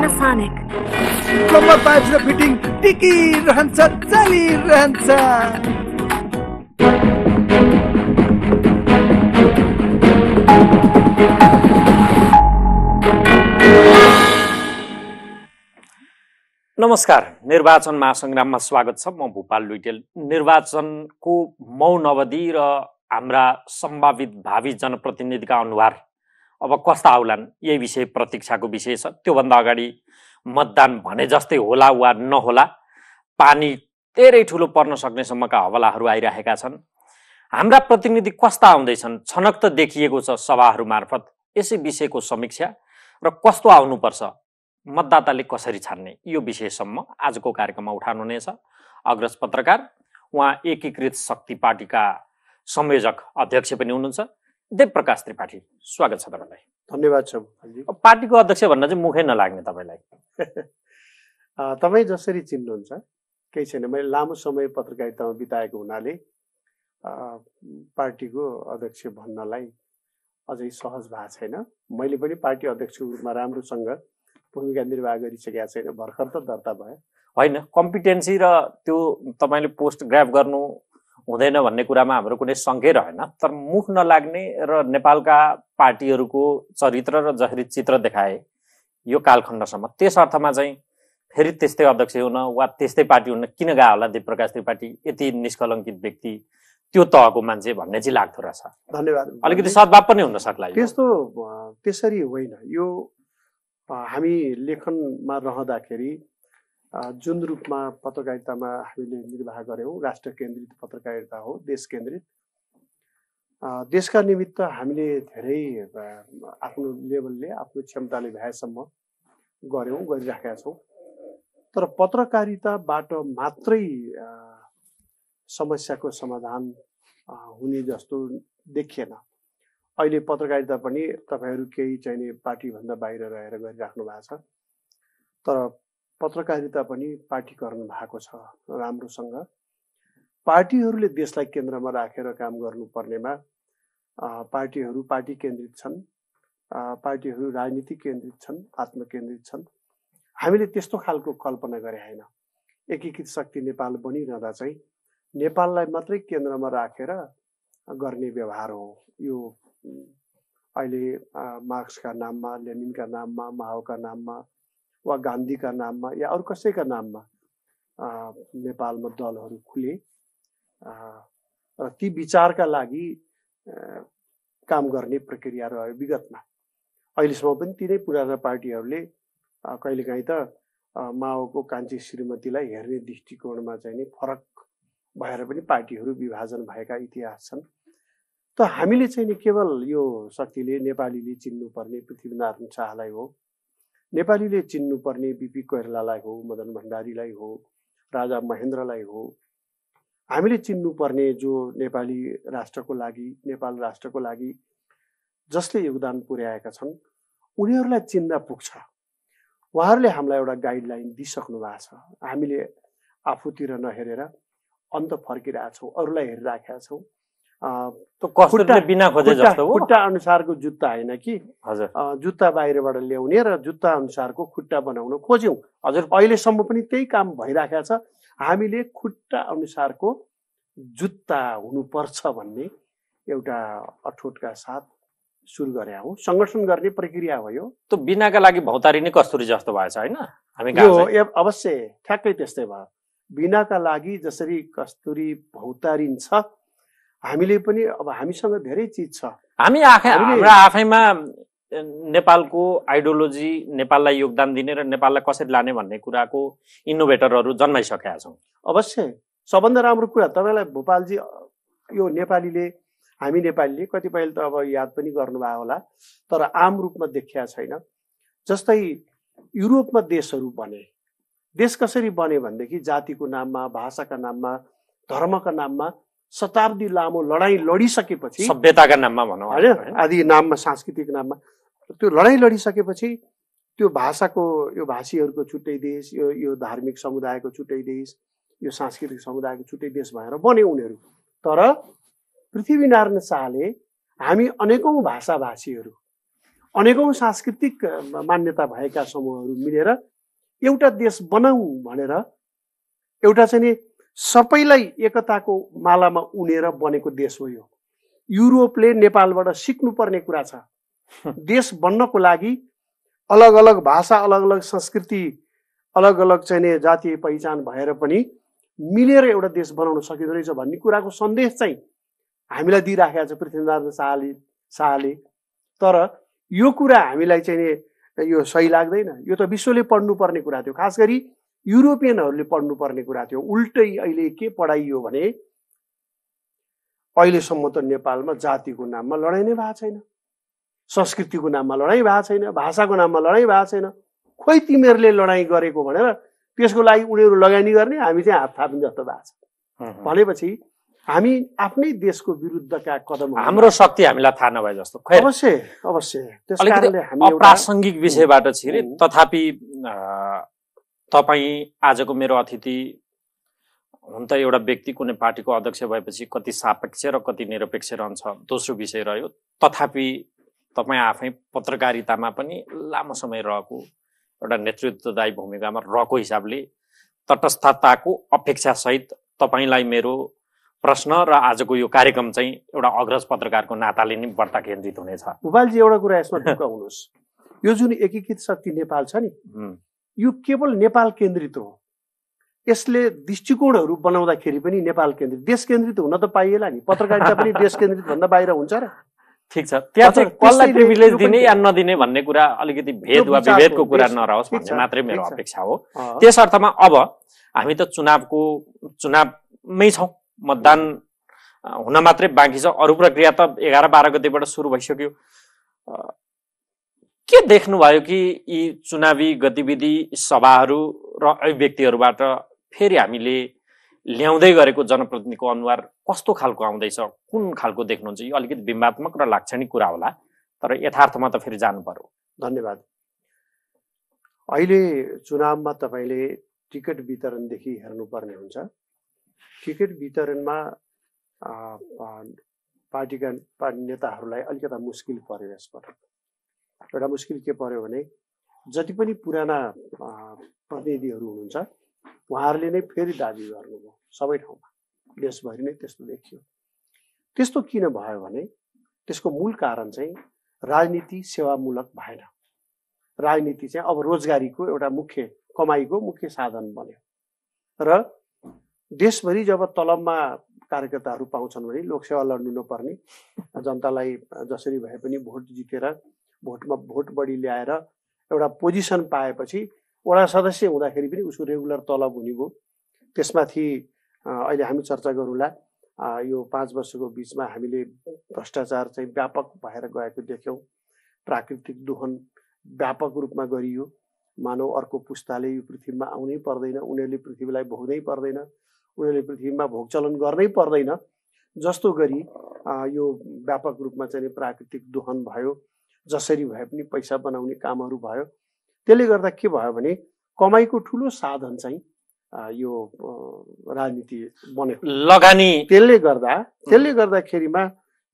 Panasonic. Plumber pipes र fitting टिकिरहन्छ चलिरहन्छ। नमस्कार, निर्वाचन महासंग्राममा स्वागत छ। म भूपाल लुइटेल। निर्वाचनको मौन अवधि र हाम्रा सम्भावित भावी जनप्रतिनिधिका अनुहार अब कस्ता आउलान्, यही विषय प्रतीक्षाको विषय छ। त्योभन्दा अगाडि मतदान भने जस्तै होला वा नहोला, पानी धेरै ठुलो पर्न सक्नेसम्मका हवालाहरू आइरहेका छन्। हाम्रा प्रतिनिधि कस्ता आउँदैछन्, छनक त देखिएको छ सभाहरू मार्फत। यसै विषयको समीक्षा र कस्तो आउनुपर्छ, मतदाताले कसरी छान्ने, यो विषयसम्म आजको कार्यक्रममा उठाउनुहुनेछ। अग्रज पत्रकार, उहाँ एकीकृत शक्ति पार्टीका संयोजक अध्यक्ष पनि हुनुहुन्छ, देवप्रकाश त्रिपाठी। स्वागत छ तपाईँलाई। धन्यवाद छ। पार्टीको अध्यक्ष भन्न चाहिँ मुखै नलाग्ने तपाईँलाई। तपाईँ जसरी चिन्नुहुन्छ केही छैन। मैले लामो समय पत्रकारितामा बिताएको हुनाले पार्टीको अध्यक्ष भन्नलाई अझै सहज भएको छैन। मैले पनि पार्टी अध्यक्षको रूपमा राम्रोसँग भूमिका निर्वाह गरिसकेका छैन। भर्खर त दर्ता भयो। होइन, कम्पिटेन्सी र त्यो तपाईँले पोस्ट ग्राफ गर्नु हुँदैन भन्ने कुरामा हाम्रो कुनै शङ्कै रहेन। तर मुख नलाग्ने र नेपालका पार्टीहरूको चरित्र र जसरी चित्र देखाए यो कालखण्डसम्म, त्यस अर्थमा चाहिँ फेरि त्यस्तै अध्यक्ष हुन वा त्यस्तै पार्टी हुन किन गयो होला देवप्रकाश त्रिपाठी? यति निष्कलङ्कित व्यक्ति, त्यो तहको मान्छे भन्ने चाहिँ लाग्दो रहेछ। धन्यवाद। अलिकति सद्भाव पनि हुन सक्ला। त्यसरी होइन। यो हामी लेखनमा रहँदाखेरि जुन रूपमा पत्रकारितामा हामीले निर्वाह गऱ्यौँ, राष्ट्र केन्द्रित पत्रकारिता हो, देश केन्द्रित। देशका निमित्त हामीले धेरै आफ्नो लेभलले, आफ्नो क्षमताले भएसम्म गऱ्यौँ, गरिराखेका छौँ। तर पत्रकारिताबाट मात्रै समस्याको समाधान हुने जस्तो देखिएन। अहिले पत्रकारिता पनि तपाईँहरू केही चाहिने पार्टीभन्दा बाहिर रहेर गरिराख्नु भएको छ। तर पत्रकारिता पनि पार्टीकरण भएको छ राम्रोसँग। पार्टीहरूले देशलाई केन्द्रमा राखेर काम गर्नुपर्नेमा पार्टीहरू पार्टी केन्द्रित छन्, पार्टीहरू राजनीति केन्द्रित छन्, आत्मकेन्द्रित छन्। हामीले त्यस्तो खालको कल्पना गरे होइन। एकीकृत शक्ति नेपाल बनिरहँदा चाहिँ नेपाललाई मात्रै केन्द्रमा राखेर गर्ने व्यवहार हो यो। अहिले मार्क्सका नाममा, लेनिनका नाममा, माओका नाममा वा गान्धीका नाममा या अरू कसैका नाममा नेपालमा दलहरू खुले र ती विचारका लागि काम गर्ने प्रक्रिया रह्यो विगतमा। अहिलेसम्म पनि तिनै पुराना पार्टीहरूले कहिलेकाहीँ त माओको कान्छी श्रीमतीलाई हेर्ने दृष्टिकोणमा चाहिँ नि फरक भएर पनि पार्टीहरू विभाजन भएका इतिहास छन्। त हामीले चाहिँ नि केवल यो शक्तिले नेपालीले चिन्नुपर्ने पृथ्वीनारायण शाहलाई हो, नेपालीले चिन्नुपर्ने बिपी कोइरालालाई हो, मदन भण्डारीलाई हो, राजा महेन्द्रलाई हो। हामीले चिन्नुपर्ने जो नेपाली राष्ट्रको लागि, नेपाल राष्ट्रको लागि जसले योगदान पुर्याएका छन्, उनीहरूलाई चिन्दा पुग्छ। उहाँहरूले हामीलाई एउटा गाइडलाइन दिइसक्नु भएको छ। हामीले आफूतिर नहेरेर अन्त फर्किरहेछौँ, अरूलाई हेरिराखेका छौँ। खुट्टा अनुसारको जुत्ता होइन कि जुत्ता बाहिरबाट ल्याउने र जुत्ता अनुसारको खुट्टा बनाउन खोज्यौँ। हजुर, अहिलेसम्म पनि त्यही काम भइराखेको छ। हामीले खुट्टा अनुसारको जुत्ता हुनुपर्छ भन्ने एउटा अठोटका साथ सुरु गरे हौँ। सङ्गठन गर्ने प्रक्रिया हो यो। त्यो बिनाका लागि भौतारी नै कस्तुरी जस्तो भएछ होइन? अवश्य ठ्याक्कै त्यस्तै भयो। बिनाका लागि जसरी कस्तुरी भौतारिन्छ, हामीले पनि अब हामीसँग धेरै चिज छ। हामी आफैमा नेपालको आइडियोलोजी, नेपाललाई योगदान दिने र नेपाललाई कसरी लाने भन्ने कुराको इनोभेटरहरू जन्माइसकेका छौँ। अवश्य सबभन्दा राम्रो कुरा तपाईँलाई भोपालजी, यो नेपालीले, हामी नेपालीले कतिपय त अब याद पनि गर्नुभयो होला, तर आम रूपमा देखिया छैन। जस्तै युरोपमा देशहरू बने। देश कसरी बने भनेदेखि जातिको नाममा, भाषाका नाममा, धर्मका नाममा शताब्दी लामो लडाईँ लडिसकेपछि, सभ्यताका नाममा भनौँ होइन, आदि नाममा, सांस्कृतिक नाममा त्यो लडाईँ लडिसकेपछि त्यो भाषाको, यो भाषीहरूको छुट्टै देश, यो धार्मिक समुदायको छुट्टै देश, यो सांस्कृतिक समुदायको छुट्टै देश भएर बने उनीहरू। तर पृथ्वीनारायण शाहले हामी अनेकौँ भाषाभाषीहरू अनेकौं सांस्कृतिक मान्यता भएका समूहहरू मिलेर एउटा देश बनाऊ भनेर एउटा चाहिँ नि सबैलाई एकताको मालामा उनेर बनेको देश हो यो। युरोपले नेपालबाट सिक्नुपर्ने कुरा छ। देश बन्नको लागि अलग अलग भाषा, अलग अलग संस्कृति, अलग अलग चाहिँ नि जातीय पहिचान भएर पनि मिलेर एउटा देश बनाउन सकिँदो रहेछ भन्ने कुराको सन्देश चाहिँ हामीलाई दिइराखेको छ पृथ्वीनारायण शाहले। तर यो कुरा हामीलाई चाहिँ नि यो सही लाग्दैन। यो त विश्वले पढ्नुपर्ने कुरा थियो, खास गरी युरोपियनहरूले पढ्नुपर्ने कुरा थियो। उल्टै अहिले के पढाइयो भने अहिलेसम्म त नेपालमा जातिको नाममा लडाइँ नै भएको छैन, संस्कृतिको नाममा लडाइँ भएको छैन, भाषाको नाममा लडाइँ भएको छैन। खोइ तिमीहरूले लडाइँ गरेको भनेर त्यसको लागि उनीहरू लगानी गर्ने, हामी चाहिँ हात थाप्ने जस्तो भएको छ। भनेपछि हामी आफ्नै देशको विरुद्धका कदम, हाम्रो शक्ति हामीलाई थाहा नभए जस्तो। अवश्य अवश्य त्यसकारणले हामी अप्रासङ्गिक विषयबाट छिरे, तथापि तपाईँ आजको मेरो अतिथि हुन त एउटा व्यक्ति कुनै पार्टीको अध्यक्ष भएपछि कति सापेक्ष र कति निरपेक्ष रहन्छ दोस्रो विषय रह्यो। तथापि तपाईँ आफै पत्रकारितामा पनि लामो समय रहेको, एउटा नेतृत्वदायी भूमिकामा रहेको हिसाबले तटस्थताको अपेक्षासहित तपाईँलाई मेरो प्रश्न र आजको यो कार्यक्रम चाहिँ एउटा अग्रज पत्रकारको नाताले नै बढ्ता केन्द्रित हुनेछ। भूपालजी एउटा कुरा यसमा ढुक्क हुनुहोस्, यो जुन एकीकृत शक्ति नेपाल छ नि, यो केवल नेपाल केन्द्रित हो। यसले दृष्टिकोणहरू बनाउँदाखेरि पनि नेपाल केन्द्रित, देश केन्द्रित हुन त पाइएला नि। पत्रकारिता पनि देश केन्द्रित भन्दा बाहिर हुन्छ र? ठिक छ, त्यहाँ चाहिँ कसलाई प्रिभिलेज दिने या नदिने भन्ने कुरा अलिकति भेद वा विभेदको कुरा नरहोस् भन्ने मात्रै मेरो अपेक्षा हो। त्यस अर्थमा अब हामी त चुनावमै छौँ, मतदान हुन मात्रै बाँकी छ, अरू प्रक्रिया त 11-12 गतेबाट सुरु भइसक्यो। के देख्नुभयो कि यी चुनावी गतिविधि सभाहरू र अभिव्यक्तिहरूबाट फेरि हामीले ल्याउँदै गरेको जनप्रतिनिधिको अनुहार कस्तो खालको आउँदैछ, कुन खालको देख्नुहुन्छ? यो अलिकति बिम्बात्मक र लाक्षणिक कुरा होला, तर यथार्थमा त फेरि जानु पर्यो। धन्यवाद। अहिले चुनावमा तपाईँले टिकट वितरणदेखि हेर्नुपर्ने हुन्छ। टिकट वितरणमा पार्टीका नेताहरूलाई अलिकता मुस्किल पर्यो यसपटक। एउटा मुस्किल के पर्यो भने जति पनि पुराना प्रतिनिधिहरू हुनुहुन्छ उहाँहरूले नै फेरि दाबी गर्नुभयो सबै ठाउँमा, देशभरि नै त्यस्तो देखियो। त्यस्तो किन भयो भने त्यसको मूल कारण चाहिँ राजनीति सेवामूलक भएन। राजनीति चाहिँ अब रोजगारीको एउटा मुख्य कमाइको मुख्य साधन बन्यो र देशभरि जब तलबमा कार्यकर्ताहरू पाउँछन् भने लोकसेवा लड्नु नपर्ने, जनतालाई जसरी भए पनि भोट जितेर भोटमा भोट बढी ल्याएर एउटा पोजिसन पाएपछि वडा सदस्य हुँदाखेरि पनि उसको रेगुलर तलब हुने भयो। त्यसमाथि अहिले हामी चर्चा गरौँला, यो 5 वर्षको बिचमा हामीले भ्रष्टाचार चाहिँ व्यापक भएर गएको देख्यौँ। प्राकृतिक दोहन व्यापक रूपमा गरियो। मानव अर्को पुस्ताले यो पृथ्वीमा आउनै पर्दैन, उनीहरूले पृथ्वीलाई भोग्नै पर्दैन, उनीहरूले पृथ्वीमा भोगचलन गर्नै पर्दैन जस्तो गरी यो व्यापक रूपमा चाहिँ प्राकृतिक दोहन भयो। जसरी भए पनि पैसा बनाउने कामहरू भयो। त्यसले गर्दा के भयो भने कमाइको ठुलो साधन चाहिँ यो राजनीति बन्यो, लगानी। त्यसले गर्दाखेरिमा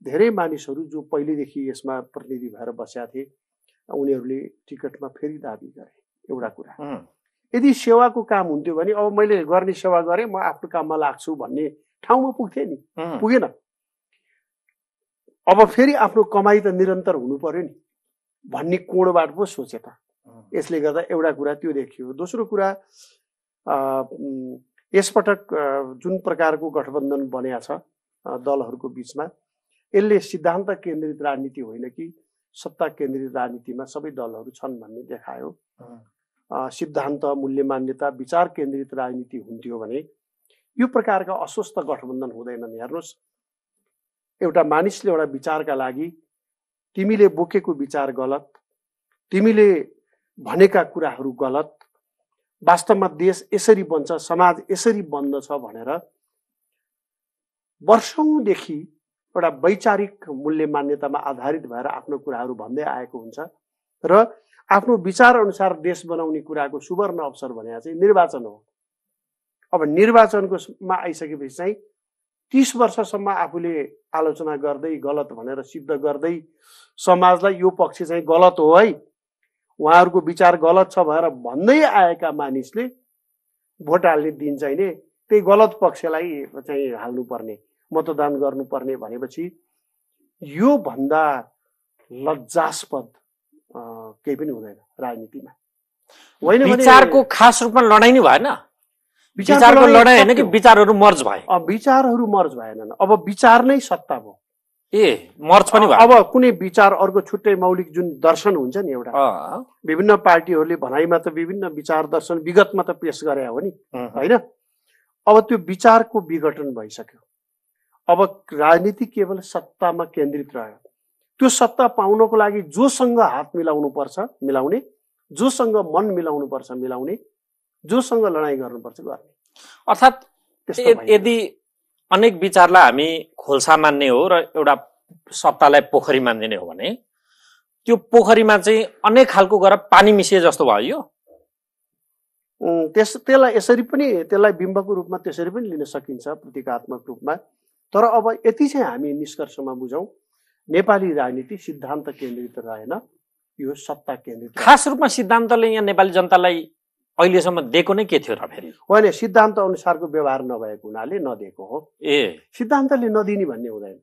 धेरै मानिसहरू जो पहिलेदेखि यसमा प्रतिनिधि भएर बसेका थिए उनीहरूले टिकटमा फेरि दाबी गरे। एउटा कुरा, यदि सेवाको काम हुन्थ्यो भने अब मैले गर्ने सेवा गरेँ, म आफ्नो काममा लाग्छु भन्ने ठाउँमा पुग्थेँ नि, पुगेन। अब फेरि आफ्नो कमाइ त निरन्तर हुनु पर्यो नि भन्ने कोणबाट पो सोचे त। यसले गर्दा एउटा कुरा त्यो देखियो। दोस्रो कुरा, यसपटक जुन प्रकारको गठबन्धन बनेको छ दलहरूको बिचमा, यसले सिद्धान्त केन्द्रित राजनीति होइन कि सत्ता केन्द्रित राजनीतिमा सबै दलहरू छन् भन्ने देखायो। सिद्धान्त, मूल्य, मान्यता, विचार केन्द्रित राजनीति हुन्थ्यो भने यो प्रकारका अस्वस्थ गठबन्धन हुँदैनन्। हेर्नुहोस्, एउटा मानिसले एउटा विचारका लागि तिमीले बोकेको विचार गलत, तिमीले भनेका कुराहरू गलत, वास्तवमा देश यसरी बन्छ, समाज यसरी बन्दछ भनेर वर्षौंदेखि एउटा वैचारिक मूल्य मान्यतामा आधारित भएर आफ्नो कुराहरू भन्दै आएको हुन्छ र आफ्नो विचार अनुसार देश बनाउने कुराको सुवर्ण अवसर भनेको चाहिँ निर्वाचन हो। अब निर्वाचनको मा आइसकेपछि चाहिँ 30 वर्षसम्म आफूले आलोचना गर्दै गलत भनेर सिद्ध गर्दै समाजलाई यो पक्ष चाहिँ गलत हो है, उहाँहरूको विचार गलत छ भनेर भन्दै आएका मानिसले भोट हाल्ने दिन चाहिँ नि त्यही गलत पक्षलाई चाहिँ हाल्नुपर्ने, मतदान गर्नुपर्ने भनेपछि यो भन्दा लज्जास्पद केही पनि हुँदैन राजनीतिमा। होइन विचारको खास रूपमा लडाई नै भएन, विचारको लडाई होइन कि विचारहरू मर्ज भए? विचारहरू मर्ज भएनन्, अब विचार नै सत्ता भयो। मर्ज पनि भयो। अब कुनै विचार अर्को छुट्टै मौलिक जुन दर्शन हुन्छ नि एउटा, विभिन्न पार्टीहरूले भनाइमा त विभिन्न विचार दर्शन विगतमा त पेश गरे हो नि होइन। अब त्यो विचारको विघटन भइसक्यो। अब राजनीति केवल सत्तामा केन्द्रित रह्यो। त्यो सत्ता पाउनको लागि जोसँग हात मिलाउनु पर्छ मिलाउने, जोसँग मन मिलाउनु पर्छ मिलाउने, जोसँग लडाइँ गर्नुपर्छ गर्ने। अर्थात् यदि अनेक विचारलाई हामी खोल्सा मान्ने हो र एउटा सत्तालाई पोखरी मानिदिने हो भने त्यो पोखरीमा चाहिँ अनेक खालको गरेर पानी मिसिए जस्तो भयो यो। त्यसलाई यसरी पनि, त्यसलाई बिम्बको रूपमा त्यसरी पनि लिन सकिन्छ, प्रतीकात्मक रूपमा। तर अब यति चाहिँ हामी निष्कर्षमा बुझौँ, नेपाली राजनीति सिद्धान्त केन्द्रित रहेन, यो सत्ता केन्द्रित। खास रूपमा सिद्धान्तले यहाँ नेपाली जनतालाई अहिलेसम्म दिएको नै के थियो र फेरि? होइन, सिद्धान्त अनुसारको व्यवहार नभएको हुनाले नदिएको हो। सिद्धान्तले नदिने भन्ने हुँदैन।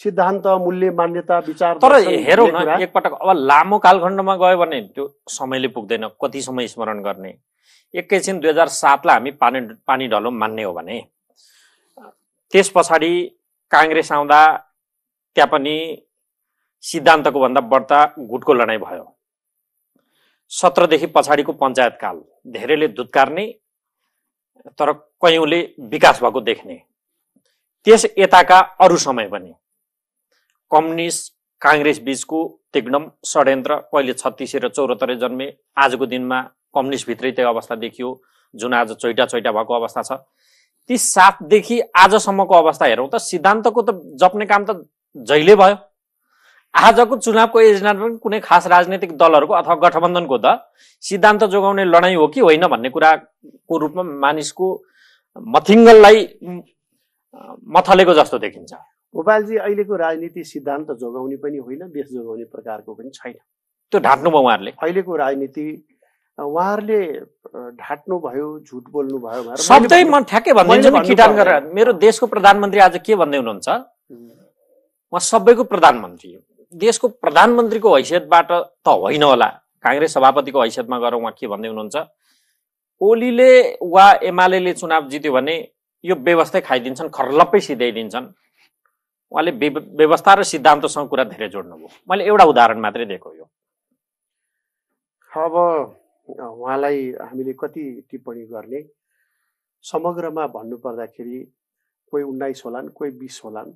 सिद्धान्त, मूल्य, मान्यता, विचार। तर हेरौँ न, एकपटक अब लामो कालखण्डमा गयो भने त्यो समयले पुग्दैन, कति समय स्मरण गर्ने। एकैछिन 2007लाई हामी पानी ढलो मान्ने हो भने त्यस पछाडि काङ्ग्रेस आउँदा त्यहाँ पनि सिद्धान्तको भन्दा बढ्ता गुटको लडाइँ भयो। 17 देखि पछाडिको पञ्चायत काल धेरैले धुत्कार्ने तर कयौँले विकास भएको देख्ने। त्यस यताका अरू समय पनि कम्युनिस्ट काङ्ग्रेस बीचको तिग्नम षड्यन्त्र, कहिले 36 र 74 जन्मे, आजको दिनमा कम्युनिस्ट भित्रै त्यो अवस्था देखियो जुन आज चोइटा भएको अवस्था छ। ती 7 देखि आजसम्मको अवस्था हेरौँ त सिद्धान्तको त जप्ने काम त जहिले भयो। आजको चुनावको एजेन्डा पनि कुनै खास राजनीतिक दलहरूको अथवा गठबन्धनको त सिद्धान्त जोगाउने लडाईँ हो कि होइन भन्ने कुराको रूपमा मानिसको मथिङ्गललाई मथलेको जस्तो देखिन्छ। गोपालजी, अहिलेको राजनीति सिद्धान्त जोगाउने पनि होइन, देश जोगाउने प्रकारको पनि छैन। त्यो ढाँट्नुभयो उहाँहरूले। अहिलेको राजनीति उहाँहरूले ढाँट्नु भयो, झुट बोल्नु भयो भनेर शब्दै म ठ्याक्कै भनिदिन्छु नि किटान गरेर। मेरो देशको प्रधानमन्त्री आज के भन्दै हुनुहुन्छ? उहाँ सबैको प्रधानमन्त्री हो। देशको प्रधानमन्त्रीको हैसियतबाट त होइन होला, काङ्ग्रेस सभापतिको हैसियतमा गएर उहाँ के भन्दै हुनुहुन्छ? ओलीले वा एमाले चुनाव जित्यो भने यो व्यवस्था खाइदिन्छन्, खर्लप्पै सिधाइदिन्छन्। उहाँले व्यवस्था र सिद्धान्तसँग कुरा धेरै जोड्नुभयो। मैले एउटा उदाहरण मात्रै दिएको यो। अब उहाँलाई हामीले कति टिप्पणी गर्ने? समग्रमा भन्नु पर्दाखेरि कोही 19 होलान्, कोही 20 होलान्।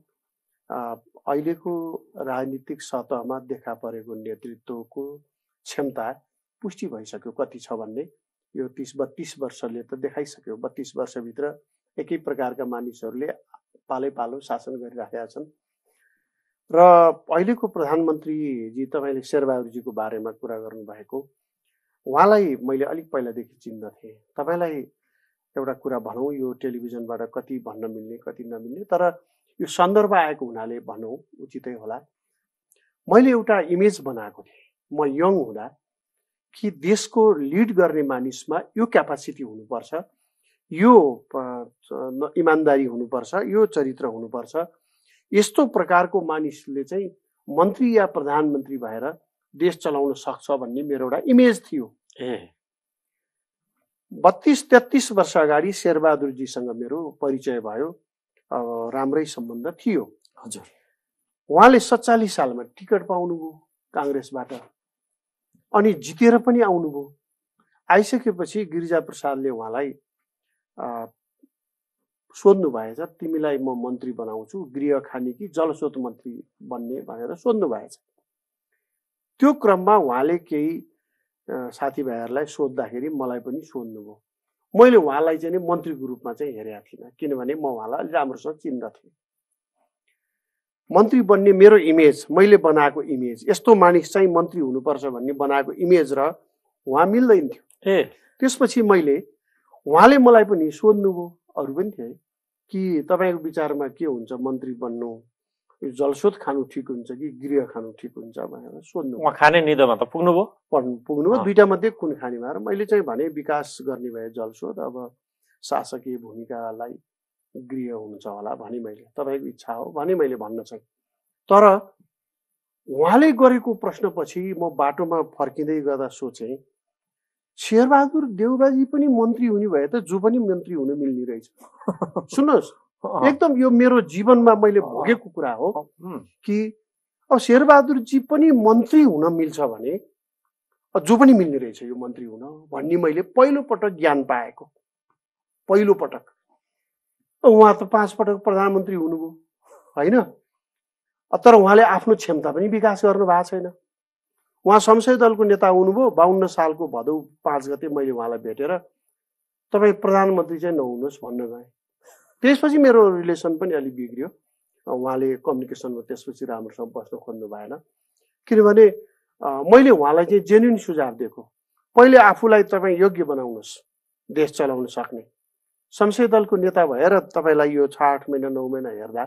अहिलेको राजनीतिक सतहमा देखा परेको नेतृत्वको क्षमता पुष्टि भइसक्यो कति छ भन्ने। यो 30-32 वर्षले त देखाइसक्यो। 32 वर्षभित्र एकै प्रकारका मानिसहरूले पालै पालो शासन गरिराखेका छन्। र अहिलेको प्रधानमन्त्रीजी, तपाईँले शेरबहादुरजीको बारेमा कुरा गर्नुभएको, उहाँलाई मैले अलिक पहिलादेखि चिन्दथेँ। तपाईँलाई एउटा कुरा भनौँ, यो टेलिभिजनबाट कति भन्न मिल्ने कति नमिल्ने, तर यो सन्दर्भ आएको हुनाले भनौँ उचितै होला। मैले एउटा इमेज बनाएको थिएँ म यङ हुँदा कि देशको लिड गर्ने मानिसमा यो क्यापासिटी हुनुपर्छ, यो इमान्दारी हुनुपर्छ, यो चरित्र हुनुपर्छ। यस्तो प्रकारको मानिसले चाहिँ मन्त्री या प्रधानमन्त्री भएर देश चलाउन सक्छ भन्ने मेरो एउटा इमेज थियो। 32-33 वर्ष अगाडि शेरबहादुरजीसँग मेरो परिचय भयो, राम्रै सम्बन्ध थियो। हजुर, उहाँले 47 सालमा टिकट पाउनुभयो काङ्ग्रेसबाट, अनि जितेर पनि आउनुभयो। आइसकेपछि गिरिजाप्रसादले उहाँलाई सोध्नु भएछ, तिमीलाई म मन्त्री बनाउँछु, गृह खाने कि जलस्रोत मन्त्री बन्ने भनेर सोध्नु भएछ। त्यो क्रममा उहाँले केही साथीभाइहरूलाई सोद्धाखेरि मलाई पनि सोध्नुभयो। मैले उहाँलाई चाहिँ मन्त्रीको रूपमा चाहिँ हेरेको थिइनँ, किनभने म उहाँलाई अलि राम्रोसँग चिन्दथेँ। मन्त्री बन्ने मेरो इमेज, मैले बनाएको इमेज, यस्तो मानिस चाहिँ मन्त्री हुनुपर्छ भन्ने बनाएको इमेज र उहाँ मिल्दैन थियो। त्यसपछि उहाँले मलाई पनि सोध्नुभयो, अरू पनि थिए, कि तपाईँको विचारमा के हुन्छ मन्त्री बन्नु, यो जलस्रोत खानु ठिक हुन्छ कि गृह खानु ठिक हुन्छ भनेर सोध्नु। उहाँ खाने निधोमा त पुग्नुभयो, पुग्नुभयो। दुईटा मध्ये कुन खाने भएर मैले चाहिँ भने विकास गर्ने भए जलस्रोत, अब शासकीय भूमिकालाई गृह हुन्छ होला भने मैले, तपाईँको इच्छा हो भने मैले भन्न चाहिँ। तर उहाँले गरेको प्रश्नपछि म बाटोमा फर्किँदै गर्दा सोचेँ शेरबहादुर देउबाजी पनि मन्त्री हुने भए त जो पनि मन्त्री हुन मिल्ने रहेछ। सुन्नुहोस्, एकदम यो मेरो जीवनमा मैले भोगेको कुरा हो कि अब शेरबहादुरजी पनि मन्त्री हुन मिल्छ भने जो पनि मिल्ने रहेछ यो मन्त्री हुन भन्ने मैले पहिलो पटक ज्ञान पाएको, पहिलो पटक। उहाँ त 5 पटक प्रधानमन्त्री हुनुभयो होइन, तर उहाँले आफ्नो क्षमता पनि विकास गर्नु भएको छैन। उहाँ संसदीय दलको नेता हुनुभयो, 52 सालको भदौ 5 गते मैले उहाँलाई भेटेर तपाईँ प्रधानमन्त्री चाहिँ नहुनुहोस् भन्न गएँ। त्यसपछि मेरो रिलेसन पनि अलिक बिग्रियो, उहाँले कम्युनिकेसनमा त्यसपछि राम्रोसँग बस्न खोज्नु भएन। किनभने मैले उहाँलाई चाहिँ जेन्युन सुझाव दिएको, पहिले आफूलाई तपाईँ योग्य बनाउनुहोस् देश चलाउन सक्ने। संसदीय दलको नेता भएर तपाईँलाई यो 6-8 महिना 9 महिना हेर्दा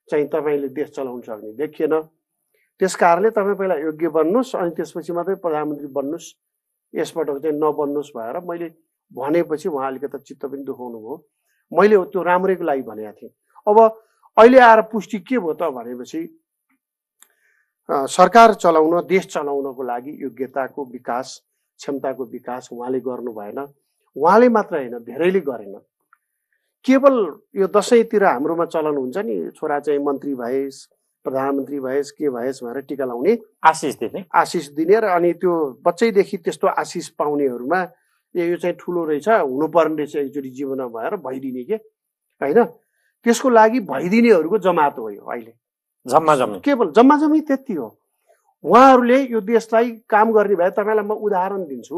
चाहिँ तपाईँले देश चलाउन सक्ने देखिएन। त्यस कारणले तपाईँ पहिला योग्य बन्नुहोस् अनि त्यसपछि मात्रै प्रधानमन्त्री बन्नुहोस्, यसपटक चाहिँ नबन्नुहोस् भनेर मैले भनेपछि उहाँ अलिकति चित्त पनि दुखाउनु भयो। मैले त्यो राम्रैको लागि भनेको थिएँ। अब अहिले आएर पुष्टि के भयो त भनेपछि सरकार चलाउन, देश चलाउनको लागि योग्यताको विकास, क्षमताको विकास उहाँले गर्नु भएन। उहाँले मात्र होइन, धेरैले गरेन। केवल यो दसैँतिर हाम्रोमा चलन हुन्छ नि, छोरा चाहिँ मन्त्री भएस्, प्रधानमन्त्री भएस्, के भएस् भनेर टिका लाउने, आशिष दिने र अनि त्यो बच्चैदेखि त्यस्तो आशिष पाउनेहरूमा यो चाहिँ ठुलो रहेछ, हुनुपर्ने रहेछ एकचोटि जीवनमा भएर भइदिने के होइन। त्यसको लागि भइदिनेहरूको जमात हो यो अहिले, केवल जम्मा जम्मी त्यति हो। उहाँहरूले यो देशलाई काम गर्ने भए, तपाईँलाई म उदाहरण दिन्छु,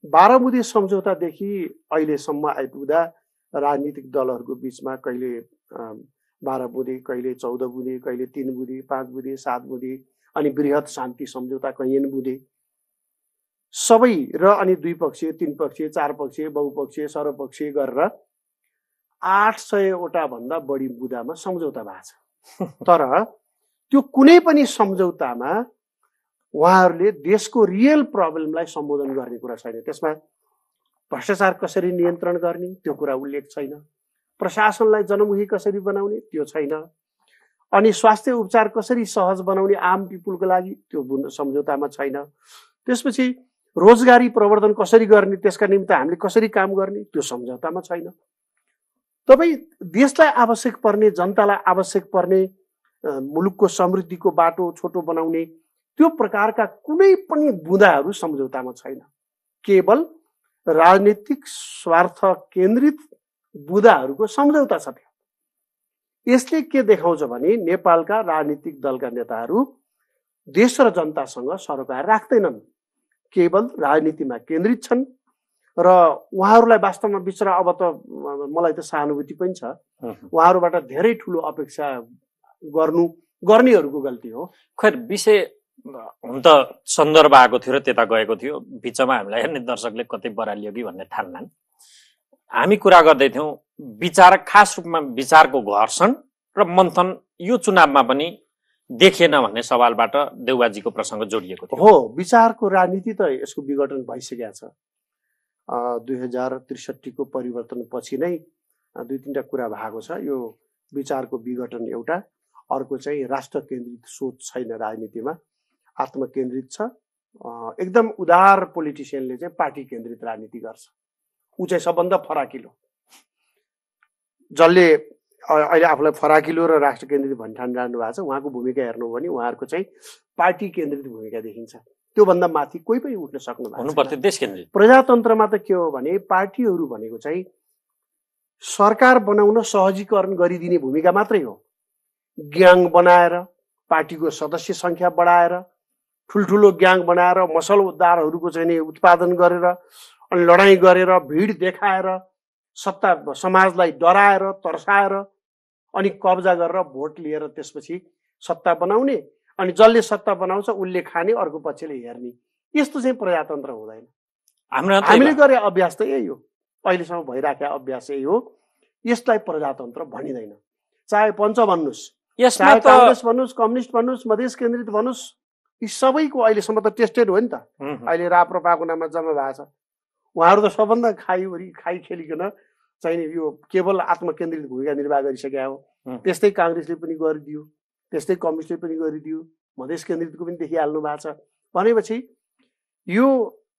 12 बुँदे सम्झौतादेखि अहिलेसम्म आइपुग्दा राजनीतिक दलहरूको बिचमा कहिले 12 बुँदे, कहिले 14 बुँदे, कहिले 3 बुँदे, 5 बुँदे, 7 बुँदे, अनि बृहत शान्ति सम्झौता कैयन बुँदे, सबै र अनि 2 पक्षीय, 3 पक्षीय, 4 पक्षीय, बहुपक्षीय, सर्वपक्षीय गरेर 800 वटा भन्दा बढी बुँदामा सम्झौता भएको छ। तर त्यो कुनै पनि सम्झौतामा उहाँहरूले देशको रियल प्रब्लमलाई सम्बोधन गर्ने कुरा छैन। त्यसमा भ्रष्टाचार कसरी नियन्त्रण गर्ने त्यो कुरा उल्लेख छैन, प्रशासनलाई जनमुखी कसरी बनाउने त्यो छैन, अनि स्वास्थ्य उपचार कसरी सहज बनाउने आम पिपुलको लागि त्यो सम्झौतामा छैन। त्यसपछि रोजगारी प्रवर्धन कसरी गर्ने, त्यसका निमित्त हामीले कसरी काम गर्ने त्यो सम्झौतामा छैन। तपाईँ देशलाई आवश्यक पर्ने, जनतालाई आवश्यक पर्ने, मुलुकको समृद्धिको बाटो छोटो बनाउने त्यो प्रकारका कुनै पनि बुँदाहरू सम्झौतामा छैन। केवल राजनीतिक स्वार्थ केन्द्रित बुँदाहरूको सम्झौता छ। यसले के देखाउँछ भने नेपालका राजनीतिक दलका नेताहरू देश र जनतासँग सरोकार राख्दैनन्, केवल राजनीतिमा केन्द्रित छन्। र उहाँहरूलाई वास्तवमा बिचरा अब त मलाई त सहानुभूति पनि छ, उहाँहरूबाट धेरै ठुलो अपेक्षा गर्नेहरूको गल्ती हो। खैर विषय हुन त सन्दर्भ आएको थियो र त्यता गएको थियो, बिचमा हामीलाई हेर्ने दर्शकले कतै बरालियो कि भन्ने ठान्लान्। हामी कुरा गर्दै थियौँ विचार, खास रूपमा विचारको घर्षण र मन्थन यो चुनावमा पनि देखिएन भन्ने सवालबाट देउबाजीको प्रसङ्ग जोडिएको थियो। हो, विचारको राजनीति त यसको विघटन भइसकेको छ। 2063 को परिवर्तन पछि नै 2-3टा कुरा भएको छ। यो विचारको विघटन एउटा, अर्को चाहिँ राष्ट्र केन्द्रित सोच छैन राजनीतिमा, आत्मकेन्द्रित छ। एकदम उदार पोलिटिसियनले चाहिँ पार्टी केन्द्रित राजनीति गर्छ, ऊ चाहिँ सबभन्दा फराकिलो। जसले अहिले आफूलाई फराकिलो र राष्ट्र केन्द्रित भन्ठानिरहनु भएको छ, उहाँको भूमिका हेर्नु हो भने उहाँहरूको चाहिँ पार्टी केन्द्रित भूमिका देखिन्छ। त्योभन्दा माथि कोही पनि उठ्न सक्नु हुनुपर्थ्यो देश केन्द्रित। प्रजातन्त्रमा त के हो भने पार्टीहरू भनेको चाहिँ सरकार बनाउन सहजीकरण गरिदिने भूमिका मात्रै हो। ग्याङ बनाएर, पार्टीको सदस्य संख्या बढाएर, ठुल्ठुलो ग्याङ बनाएर, मसलदारहरूको चाहिँ उत्पादन गरेर अनि लडाइँ गरेर, भिड देखाएर, सत्ता समाजलाई डराएर तर्साएर अनि कब्जा गरेर भोट लिएर त्यसपछि सत्ता बनाउने, अनि जसले सत्ता बनाउँछ उसले खाने, अर्को पक्षले हेर्ने। यस्तो चाहिँ प्रजातन्त्र हुँदैन। हामीले गरे अभ्यास त यही हो, अहिलेसम्म भइराखेको अभ्यास यही हो यसलाई प्रजातन्त्र भनिँदैन। चाहे पञ्च भन्नुहोस्, यसमा चाहे त काङ्ग्रेस भन्नुहोस्, कम्युनिस्ट भन्नुहोस्, मधेस केन्द्रित भन्नुहोस्, यी सबैको अहिलेसम्म त टेस्टेड हो नि त। अहिले राप्रपाको नाममा जम्मा भएको छ। उहाँहरू त सबभन्दा खाइ खेलिकन चाहिँ यो केवल आत्मकेन्द्रित भूमिका निर्वाह गरिसकेका हो। त्यस्तै काङ्ग्रेसले पनि गरिदियो, त्यस्तै कम्युनिस्टले पनि गरिदियो, मधेस केन्द्रितको पनि देखिहाल्नु भएको छ। भनेपछि यो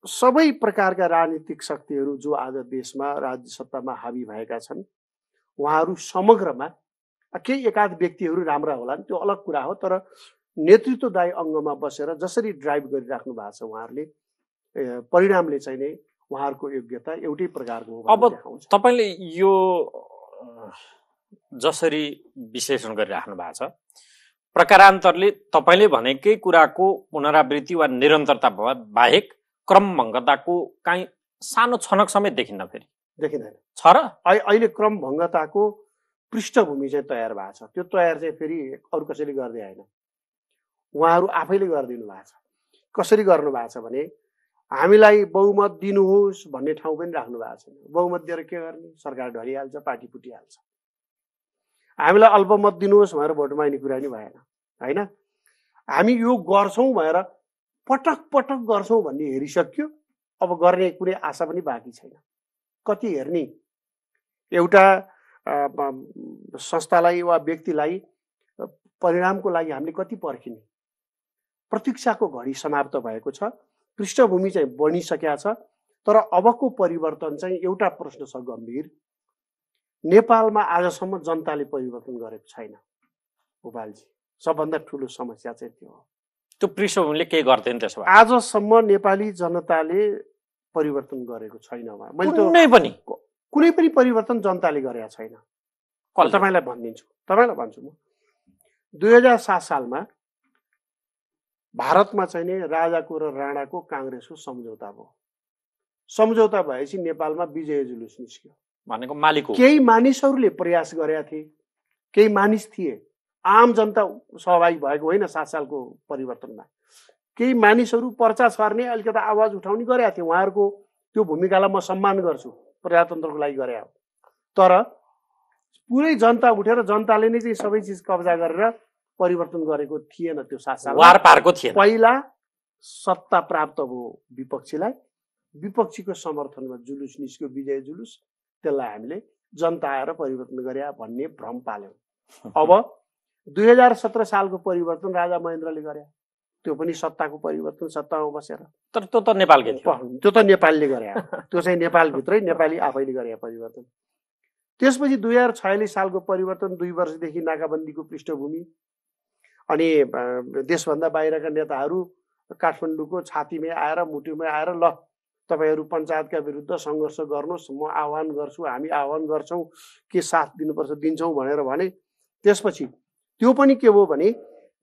सबै प्रकारका राजनीतिक शक्तिहरू जो आज देशमा राज्य सत्तामा हावी भएका छन्, उहाँहरू समग्रमा केही एकाध व्यक्तिहरू राम्रा होलान्, त्यो अलग कुरा हो। तर नेतृत्वदायी अङ्गमा बसेर जसरी ड्राइभ गरिराख्नु भएको छ उहाँहरूले, परिणामले चाहिँ नै उहाँहरूको योग्यता एउटै प्रकारको हो। अब तपाईँले यो जसरी विश्लेषण गरिराख्नु भएको छ, प्रकारान्तरले तपाईँले भनेकै कुराको पुनरावृत्ति वा निरन्तरता बाहेक क्रमभङ्गताको काहीँ सानो छनक समेत देखिन्न। फेरि देखिँदैन छ र अहिले क्रमभङ्गताको पृष्ठभूमि चाहिँ तयार भएको छ। त्यो तयार चाहिँ फेरि अरू कसैले गर्दै होइन, उहाँहरू आफैले गरिदिनु भएको छ। कसरी गर्नु भएको छ भने हामीलाई बहुमत दिनुहोस् भन्ने ठाउँ पनि राख्नु भएको छैन। बहुमत दिएर के गर्ने, सरकार ढलिहाल्छ, पार्टी फुटिहाल्छ। हामीलाई अल्पमत दिनुहोस् भनेर भोट माग्ने कुरा नि भएन होइन। हामी यो गर्छौँ भनेर पटक पटक गर्छौँ भन्ने हेरिसक्यो। अब गर्ने कुनै आशा पनि बाँकी छैन। कति हेर्ने, एउटा संस्थालाई वा व्यक्तिलाई परिणामको लागि हामीले कति पर्खिने। प्रतीक्षाको घडी समाप्त भएको छ, पृष्ठभूमि चाहिँ बनिसकेका छ। तर अबको परिवर्तन चाहिँ एउटा प्रश्न छ गम्भीर, नेपालमा आजसम्म जनताले परिवर्तन गरेको छैन भोपालजी। सबभन्दा ठुलो समस्या चाहिँ त्यो हो। त्यो पृष्ठभूमिले के गर्दैन त्यसो भए? आजसम्म नेपाली जनताले परिवर्तन गरेको छैन। मैले कुनै पनि परिवर्तन जनताले गरेका छैन। तपाईँलाई भन्छु म 2007 सालमा भारतमा चाहिँ नि राजाको र राणाको काङ्ग्रेसको सम्झौता भयो। सम्झौता भएपछि नेपालमा विजय जुलुस निस्क्यो। भनेको मालिकको केही मानिसहरूले प्रयास गरेका थिए, केही मानिस थिए, आम जनता सहभागी भएको होइन 7 सालको परिवर्तनमा। केही मानिसहरू पर्चा छर्ने, अलिकति आवाज उठाउने गरेका थिए। उहाँहरूको त्यो भूमिकालाई म सम्मान गर्छु, प्रजातन्त्रको लागि गरे हो। तर पुरै जनता उठेर जनताले नै चाहिँ सबै चिज कब्जा गरेर परिवर्तन गरेको थिएन। त्यो 7 साल वार पारको थिएन। पहिला सत्ता प्राप्त भयो विपक्षीलाई, विपक्षीको समर्थनमा जुलुस निस्क्यो, विजय जुलुस। त्यसलाई हामीले जनता आएर परिवर्तन गरे भन्ने भ्रम पाल्यौँ। अब 2017 सालको परिवर्तन राजा महेन्द्रले गरे, त्यो पनि सत्ताको परिवर्तन, सत्तामा बसेर। तर त्यो त नेपालकै थियो, त्यो त नेपालले गरे, त्यो चाहिँ नेपालभित्रै नेपाली आफैले गरे परिवर्तन। त्यसपछि 2046 सालको परिवर्तन, 2 वर्षदेखि नाकाबन्दीको पृष्ठभूमि, अनि देशभन्दा बाहिरका नेताहरू काठमाडौँको छातीमै आएर, मुटुमै आएर, ल तपाईँहरू पञ्चायतका विरुद्ध सङ्घर्ष गर्नुहोस्, म आह्वान गर्छु, हामी आह्वान गर्छौँ, के साथ दिनुपर्छ दिन्छौँ भनेर भने। त्यसपछि त्यो पनि के भयो भने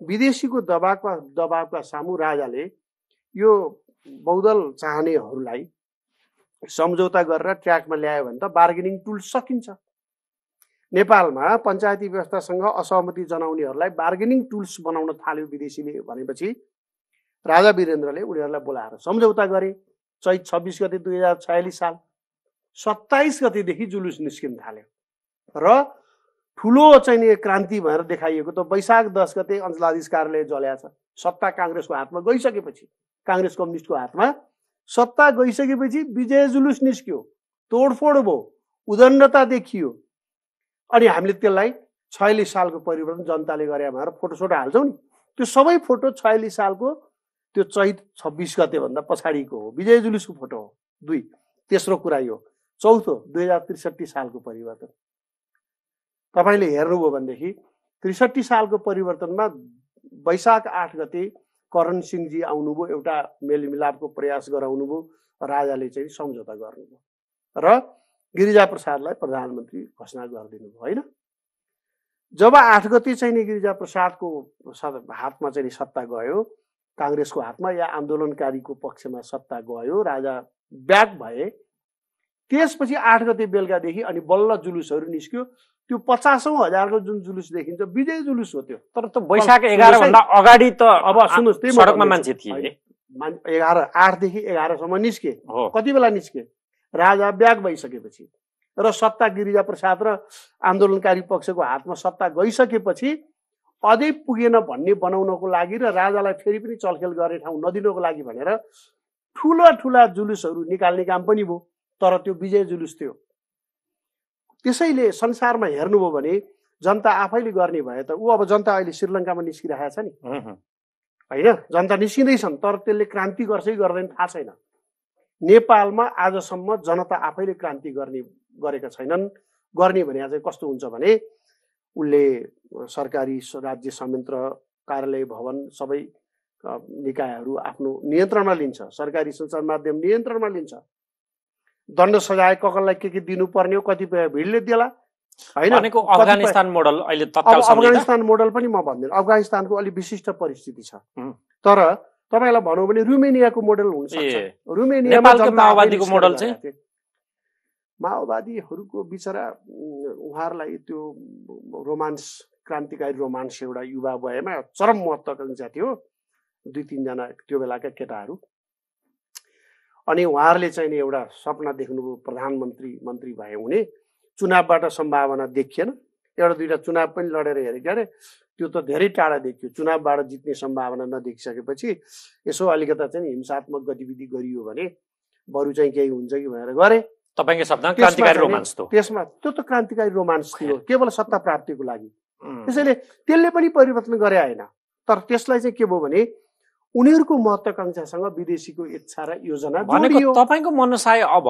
विदेशीको दबावका सामु राजाले यो बहुदल चाहनेहरूलाई सम्झौता गरेर ट्र्याकमा ल्यायो भने त बार्गेनिङ टुल सकिन्छ। नेपालमा पञ्चायती व्यवस्थासँग असहमति जनाउनेहरूलाई बार्गेनिङ टुल्स बनाउन थाल्यो विदेशीले भनेपछि राजा वीरेन्द्रले उनीहरूलाई बोलाएर सम्झौता गरे। चैत 26 गते 2046 साल 27 गतेदेखि जुलुस निस्किन थाल्यो र ठुलो चाहिँ नि क्रान्ति भएर देखाइएको त वैशाख 10 गते अञ्चलाधीश कार्यालय जल्या छ। सत्ता काङ्ग्रेसको हातमा गइसकेपछि, काङ्ग्रेस कम्युनिस्टको हातमा सत्ता गइसकेपछि विजय जुलुस निस्क्यो, तोडफोड भयो, उदण्डता देखियो। अनि हामीले त्यसलाई 46 सालको परिवर्तन जनताले गरे भनेर फोटोसोटो हाल्छौँ नि, त्यो सबै फोटो 46 सालको त्यो चैत 26 गते भन्दा पछाडिको हो, विजय जुलुसको फोटो हो। 2 तेस्रो कुरा यो। चौथो 2063 सालको परिवर्तन तपाईँले हेर्नुभयो भनेदेखि 63 सालको परिवर्तनमा वैशाख 8 गते करण सिंहजी आउनुभयो, एउटा मेलमिलापको प्रयास गराउनुभयो, राजाले चाहिँ सम्झौता गर्नुभयो र गिरिजा प्रसादलाई प्रधानमन्त्री घोषणा गरिदिनु भयो होइन। जब 8 गते चाहिँ नि गिरिजा प्रसादको हातमा चाहिँ सत्ता गयो, काङ्ग्रेसको हातमा या आन्दोलनकारीको पक्षमा सत्ता गयो, राजा ब्याक भए, त्यसपछि 8 गते बेलुकादेखि अनि बल्ल जुलुसहरू निस्क्यो। त्यो 50,000को जुन जुलुस देखिन्छ विजय जुलुस हो त्यो। तर त वैशाख 11 भन्दा अगाडि त अब सुन्नुहोस्, त्यही सडकमा मान्छे थिए। 8 देखि 11 सम्म निस्के। कति बेला निस्के? राजा ब्याक भइसकेपछि। र सत्ता गिरिजा प्रसाद र आन्दोलनकारी पक्षको हातमा सत्ता गइसकेपछि अझै पुगेन भन्ने बनाउनको लागि र राजालाई फेरि पनि चलखेल गर्ने ठाउँ नदिनको लागि भनेर ठुला ठुला जुलुसहरू निकाल्ने काम पनि भयो, तर त्यो विजय जुलुस थियो। त्यसैले संसारमा हेर्नुभयो भने जनता आफैले गर्ने भए त ऊ अब जनता अहिले श्रीलङ्कामा निस्किरहेको छ नि होइन, जनता निस्किँदैछन्, तर त्यसले क्रान्ति गर्छ कि गर्दैन थाहा छैन। नेपालमा आजसम्म जनता आफैले क्रान्ति गरेका छैनन्। गर्ने भने चाहिँ कस्तो हुन्छ भने उसले सरकारी राज्य संयन्त्र कार्यालय भवन सबै निकायहरू आफ्नो नियन्त्रणमा लिन्छ, सरकारी सञ्चार माध्यम नियन्त्रणमा लिन्छ, दण्ड सजाय ककललाई के दिनुपर्ने हो कतिपय भिडले देला होइन। अफगानिस्तान मोडल अहिले तत्काल अफगानिस्तान मोडल पनि म भन्दिनँ, अफगानिस्तानको अलिक विशिष्ट परिस्थिति छ, तर तपाईँलाई भनौँ भने रुमेनियाको मोडल हुनसक्छ। रुमेनियामा माओवादीको मोडल चाहिँ माओवादीहरूको बिचरा उहाँहरूलाई त्यो रोमान्स, क्रान्तिकारी रोमान्स एउटा युवा वयमा चरम महत्त्वाकांक्षा थियो, 2-3 जना त्यो बेलाका केटाहरू। अनि उहाँहरूले चाहिँ एउटा सपना देख्नुभयो मन्त्री भए हुने, चुनावबाट सम्भावना देखिएन, एउटा दुईवटा चुनाव पनि लडेर हेरेको अरे त्यो त धेरै टाढा देखियो। चुनावबाट जित्ने सम्भावना नदेखिसकेपछि यसो अलिकता चाहिँ हिंसात्मक गतिविधि गरियो भने बरु चाहिँ केही हुन्छ कि भनेर गरे। तपाईँको शब्दमा क्रान्तिकारी रोमान्स थियो त्यसमा, त्यो त क्रान्तिकारी रोमान्स थियो केवल सत्ता प्राप्तिको लागि। त्यसैले त्यसले पनि परिवर्तन गरे आएन, तर त्यसलाई चाहिँ के भयो भने उनीहरूको महत्त्वाकांक्षासँग विदेशीको इच्छा र योजना जोडियो। तपाईँको मनसाय अब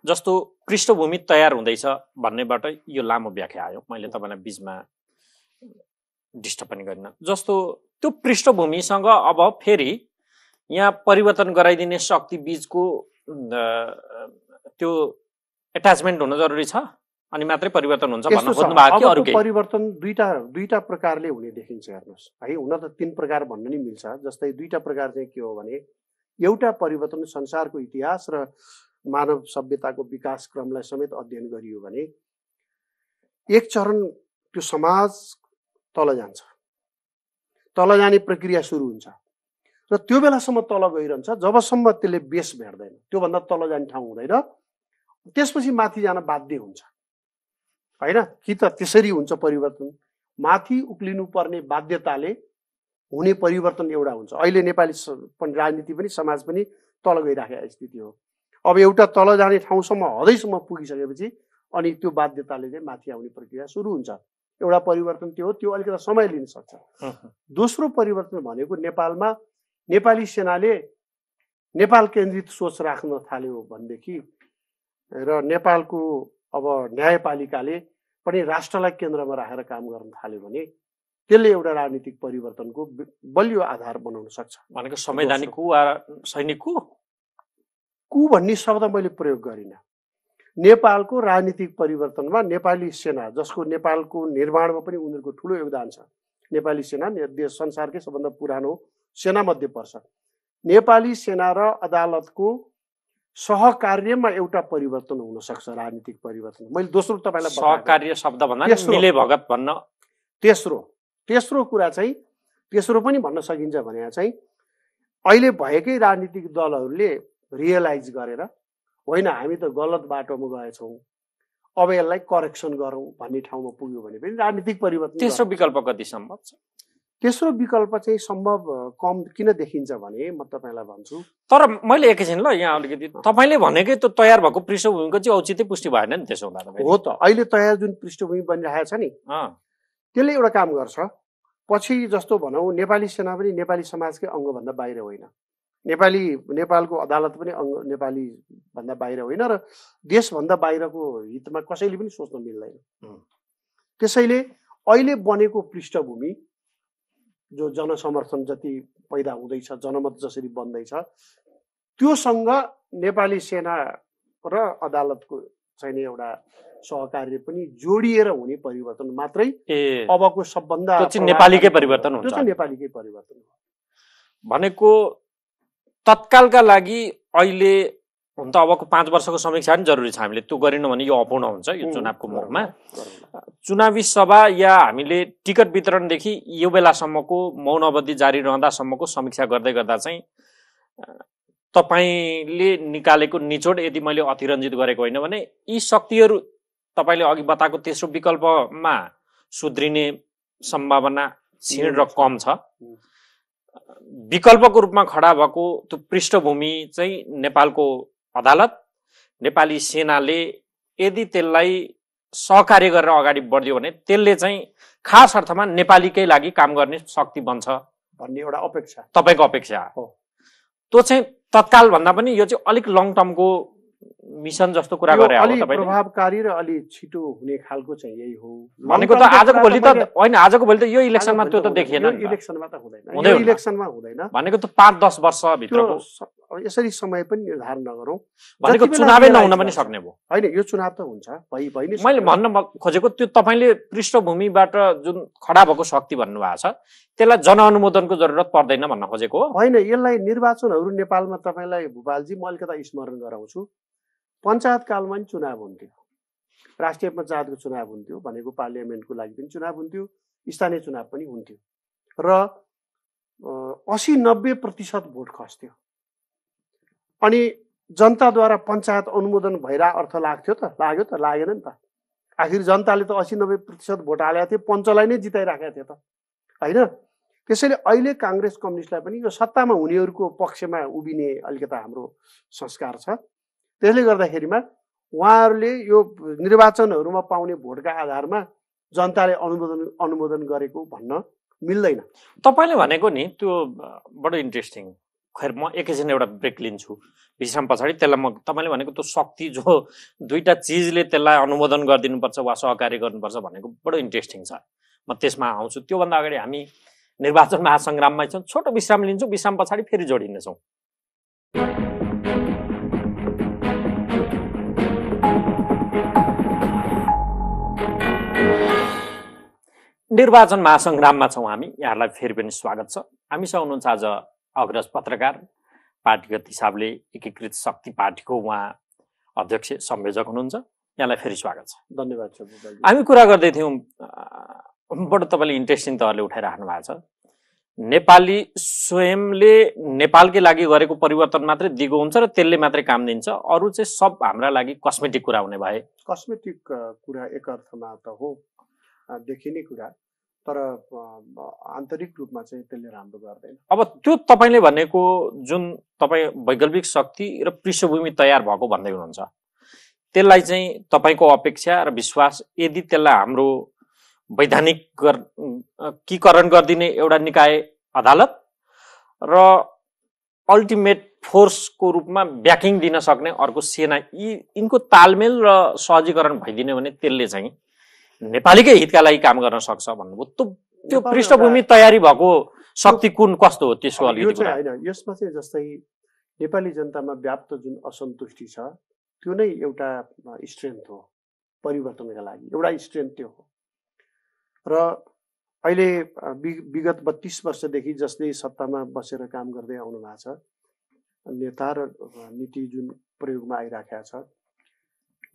जस्तो पृष्ठभूमि तयार हुँदैछ भन्नेबाट यो लामो व्याख्या आयो, मैले तपाईँलाई बिचमा डिस्टर्ब पनि गरिन। जस्तो त्यो पृष्ठभूमिसँग अब फेरि यहाँ परिवर्तन गराइदिने शक्ति बीचको त्यो एट्याचमेन्ट हुन जरुरी छ अनि मात्रै परिवर्तन हुन्छ भन्न खोज्नु भएको कि अरु केही? परिवर्तन दुईटा प्रकारले हुने देखिन्छ। हेर्नुहोस् है, हुन त 3 प्रकार भन्न नि मिल्छ। जस्तै 2टा प्रकार चाहिँ के हो भने, एउटा परिवर्तन संसारको इतिहास र मानव सभ्यताको विकास क्रमलाई समेत अध्ययन गरियो भने एक चरण त्यो समाज तल जान्छ, तल जाने प्रक्रिया सुरु हुन्छ र त्यो बेलासम्म तल गइरहन्छ जबसम्म त्यसले बेस भेट्दैन, त्योभन्दा तल जाने ठाउँ हुँदैन, त्यसपछि माथि जान बाध्य हुन्छ होइन। कि त त्यसरी हुन्छ परिवर्तन, माथि उक्लिनु पर्ने बाध्यताले हुने परिवर्तन एउटा हुन्छ। अहिले नेपाली राजनीति पनि समाज पनि तल गइराखेको स्थिति हो। अब एउटा तल जाने ठाउँसम्म हदैसम्म पुगिसकेपछि अनि त्यो बाध्यताले चाहिँ माथि आउने प्रक्रिया सुरु हुन्छ। एउटा परिवर्तन त्यो हो, त्यो अलिकति समय लिन सक्छ। दोस्रो परिवर्तन भनेको नेपालमा नेपाली सेनाले नेपाल केन्द्रित सोच राख्न थाल्यो भनेदेखि र नेपालको अब न्यायपालिकाले पनि राष्ट्रलाई केन्द्रमा राखेर काम गर्न थाल्यो भने त्यसले एउटा राजनीतिक परिवर्तनको बलियो आधार बनाउन सक्छ। भनेको संवैधानिक कु वा सैनिक कु भन्ने शब्द मैले प्रयोग गरिनँ। नेपालको राजनीतिक परिवर्तनमा नेपाली सेना, जसको नेपालको निर्माणमा पनि उनीहरूको ठुलो योगदान छ, नेपाली सेना देश संसारकै सबभन्दा पुरानो सेना मध्ये पर्छ। नेपाली सेना र अदालतको सहकार्यमा एउटा परिवर्तन हुन सक्छ, राजनीतिक परिवर्तन। मैले दोस्रो तपाईलाई सहकार्य शब्द भन्दा मिले भगत भन्न, तेस्रो कुरा चाहिँ तेस्रो पनि भन्न सकिन्छ भने चाहिँ अहिले भएकै राजनीतिक दलहरूले रियलाइज गरेर होइन हामी त गलत बाटोमा गएछौँ, अब यसलाई करेक्सन गरौँ भन्ने ठाउँमा पुग्यो भने पनि राजनीतिक परिवर्तन। तेस्रो विकल्प कति सम्भव छ? तेस्रो विकल्प चाहिँ सम्भव कम किन देखिन्छ भने म तपाईँलाई भन्छु। तर मैले एकैछिन ल यहाँ अलिकति तपाईँले भनेकै त तयार भएको पृष्ठभूमिको चाहिँ औचित्य पुष्टि भएन नि त्यसो हुँदा? हो त, अहिले तयार जुन पृष्ठभूमि बनिरहेको छ नि त्यसले एउटा काम गर्छ। पछि जस्तो भनौँ नेपाली सेना पनि नेपाली समाजकै अङ्गभन्दा बाहिर होइन, नेपालको अदालत पनि नेपाली भन्दा बाहिर होइन र देशभन्दा बाहिरको हितमा कसैले पनि सोच्न मिल्दैन। त्यसैले अहिले बनेको पृष्ठभूमि जो जनसमर्थन जति पैदा हुँदैछ, जनमत जसरी बन्दैछ, त्योसँग नेपाली सेना र अदालतको चाहिँ एउटा सहकार्य पनि जोडिएर हुने परिवर्तन मात्रै अबको सबभन्दा नेपालीकै परिवर्तन हुन्छ। त्यो चाहिँ नेपालीकै परिवर्तन हो भनेको तत्कालका लागि अहिले हुन त अबको 5 वर्षको समीक्षा पनि जरुरी छ। हामीले त्यो गरेनौँ भने यो अपूर्ण हुन्छ। यो चुनावको मुखमा चुनावी सभा या हामीले टिकट वितरणदेखि यो बेलासम्मको मौन अवधि जारी रहँदासम्मको समीक्षा गर्दै गर्दा चाहिँ तपाईँले निकालेको निचोड यदि मैले अतिरञ्जित गरेको होइन भने यी शक्तिहरू तपाईँले अघि बताएको तेस्रो विकल्पमा सुध्रिने सम्भावना क्षीण र कम छ। विकल्पको रूपमा खडा भएको त्यो पृष्ठभूमि चाहिँ नेपालको अदालत, नेपाली सेनाले यदि त्यसलाई सहकार्य गरेर अगाडि बढ्यो भने त्यसले चाहिँ खास अर्थमा नेपालीकै लागि काम गर्ने शक्ति बन्छ भन्ने एउटा अपेक्षा, तपाईँको अपेक्षा हो। त्यो चाहिँ तत्काल भन्दा पनि यो चाहिँ अलिक लङ टर्मको मिसन जस्तो कुरा गरे हो अलि तपाईले। प्रभावकारी र अलि छिटो हुने खालको चाहिँ यही हो भनेको त आजको भोलि त होइन, आजको भोलि त यो इलेक्सनमा त्यो त देखिएन नि त। इलेक्सनमा त हुँदैन, हुँदै यो इलेक्सनमा हुँदैन भनेको त 5-10 वर्ष भित्रको। यसरी समय पनि निर्धारण नगरौँ, भनेको चुनावै नहुन पनि सक्ने भयो होइन। यो चुनाव त हुन्छ, भइ नै मैले भन्न खोजेको त्यो तपाईँले पृष्ठभूमिबाट जुन खडा भएको शक्ति भन्नुभएको छ त्यसलाई जनअनुमोदनको जरुरत पर्दैन भन्न खोजेको हो। होइन, यसलाई निर्वाचनहरू नेपालमा तपाईँलाई भूपालजी म अलिकता स्मरण गराउँछु। पञ्चायत कालमा पनि चुनाव हुन्थ्यो, राष्ट्रिय पञ्चायतको चुनाव हुन्थ्यो, भनेको पार्लियामेन्टको लागि पनि चुनाव हुन्थ्यो, स्थानीय चुनाव पनि हुन्थ्यो र 80-90% भोट खस्थ्यो। अनि जनताद्वारा पञ्चायत अनुमोदन भइरह अर्थ लाग्थ्यो त? लाग्यो त? लागेन नि त। आखिर जनताले त 80-90% भोट हालेको थियो, पञ्चलाई नै जिताइराखेको थियो त, होइन? त्यसैले अहिले काङ्ग्रेस कम्युनिस्टलाई पनि यो सत्तामा हुनेहरूको पक्षमा उभिने अलिकता हाम्रो संस्कार छ। त्यसले गर्दाखेरिमा उहाँहरूले यो निर्वाचनहरूमा पाउने भोटका आधारमा जनताले अनुमोदन गरेको भन्न मिल्दैन। तपाईँले भनेको नि त्यो बडो इन्ट्रेस्टिङ। खैर म एकैछिन एउटा ब्रेक लिन्छु, विश्राम पछाडि त्यसलाई म तपाईँले भनेको त्यो शक्ति जो दुईटा चिजले त्यसलाई अनुमोदन गरिदिनुपर्छ वा सहकार्य गर्नुपर्छ भनेको बडो इन्ट्रेस्टिङ छ। म त्यसमा आउँछु। त्योभन्दा अगाडि हामी निर्वाचन महासङ्ग्राममा छौँ, छोटो विश्राम लिन्छौँ, विश्राम पछाडि फेरि जोडिनेछौँ। निर्वाचन महासङ्ग्राममा छौँ हामी, यहाँलाई फेरि पनि स्वागत छ। हामीसँग हुनुहुन्छ आज अग्रज पत्रकार, पार्टीगत हिसाबले एकीकृत शक्ति पार्टीको उहाँ अध्यक्ष संयोजक हुनुहुन्छ। यहाँलाई फेरि स्वागत छ। धन्यवाद छ। हामी कुरा गर्दै थियौँ, बडो तपाईँले इन्ट्रेस्टिङ तहले उठाइराख्नु भएको छ। नेपाली स्वयंले नेपालकै लागि गरेको परिवर्तन मात्रै दिगो हुन्छ र त्यसले मात्रै काम दिन्छ, अरू चाहिँ सब हाम्रा लागि कस्मेटिक कुरा हुने भए। कस्मेटिक कुरा एक अर्थमा त हो, देखिने कुरा, तर आन्तरिक रूपमा चाहिँ त्यसले राम्रो गर्दैन। अब त्यो तपाईँले भनेको जुन तपाईँ वैकल्पिक शक्ति र पृष्ठभूमि तयार भएको भन्दै हुनुहुन्छ, त्यसलाई चाहिँ तपाईँको अपेक्षा र विश्वास, यदि त्यसलाई हाम्रो वैधानिकीकरण गरिदिने एउटा निकाय अदालत र अल्टिमेट फोर्सको रूपमा ब्याकिङ दिन सक्ने अर्को सेना, यिनको तालमेल र सहजीकरण भइदिने भने त्यसले चाहिँ नेपालीकै हितका लागि काम गर्न सक्छ भन्नुभयो। त्यो पृष्ठभूमि तयारी भएको शक्ति कुन कस्तो हो त्यसको अलिकति होइन। यसमा चाहिँ जस्तै नेपाली जनतामा व्याप्त जुन असन्तुष्टि छ त्यो नै एउटा स्ट्रेन्थ हो परिवर्तनका लागि, एउटा स्ट्रेन्थ त्यो हो। र अहिले विगत 32 वर्षदेखि जसले सत्तामा बसेर काम गर्दै आउनु भएको छ, नेता र नीति जुन प्रयोगमा आइराखेको छ,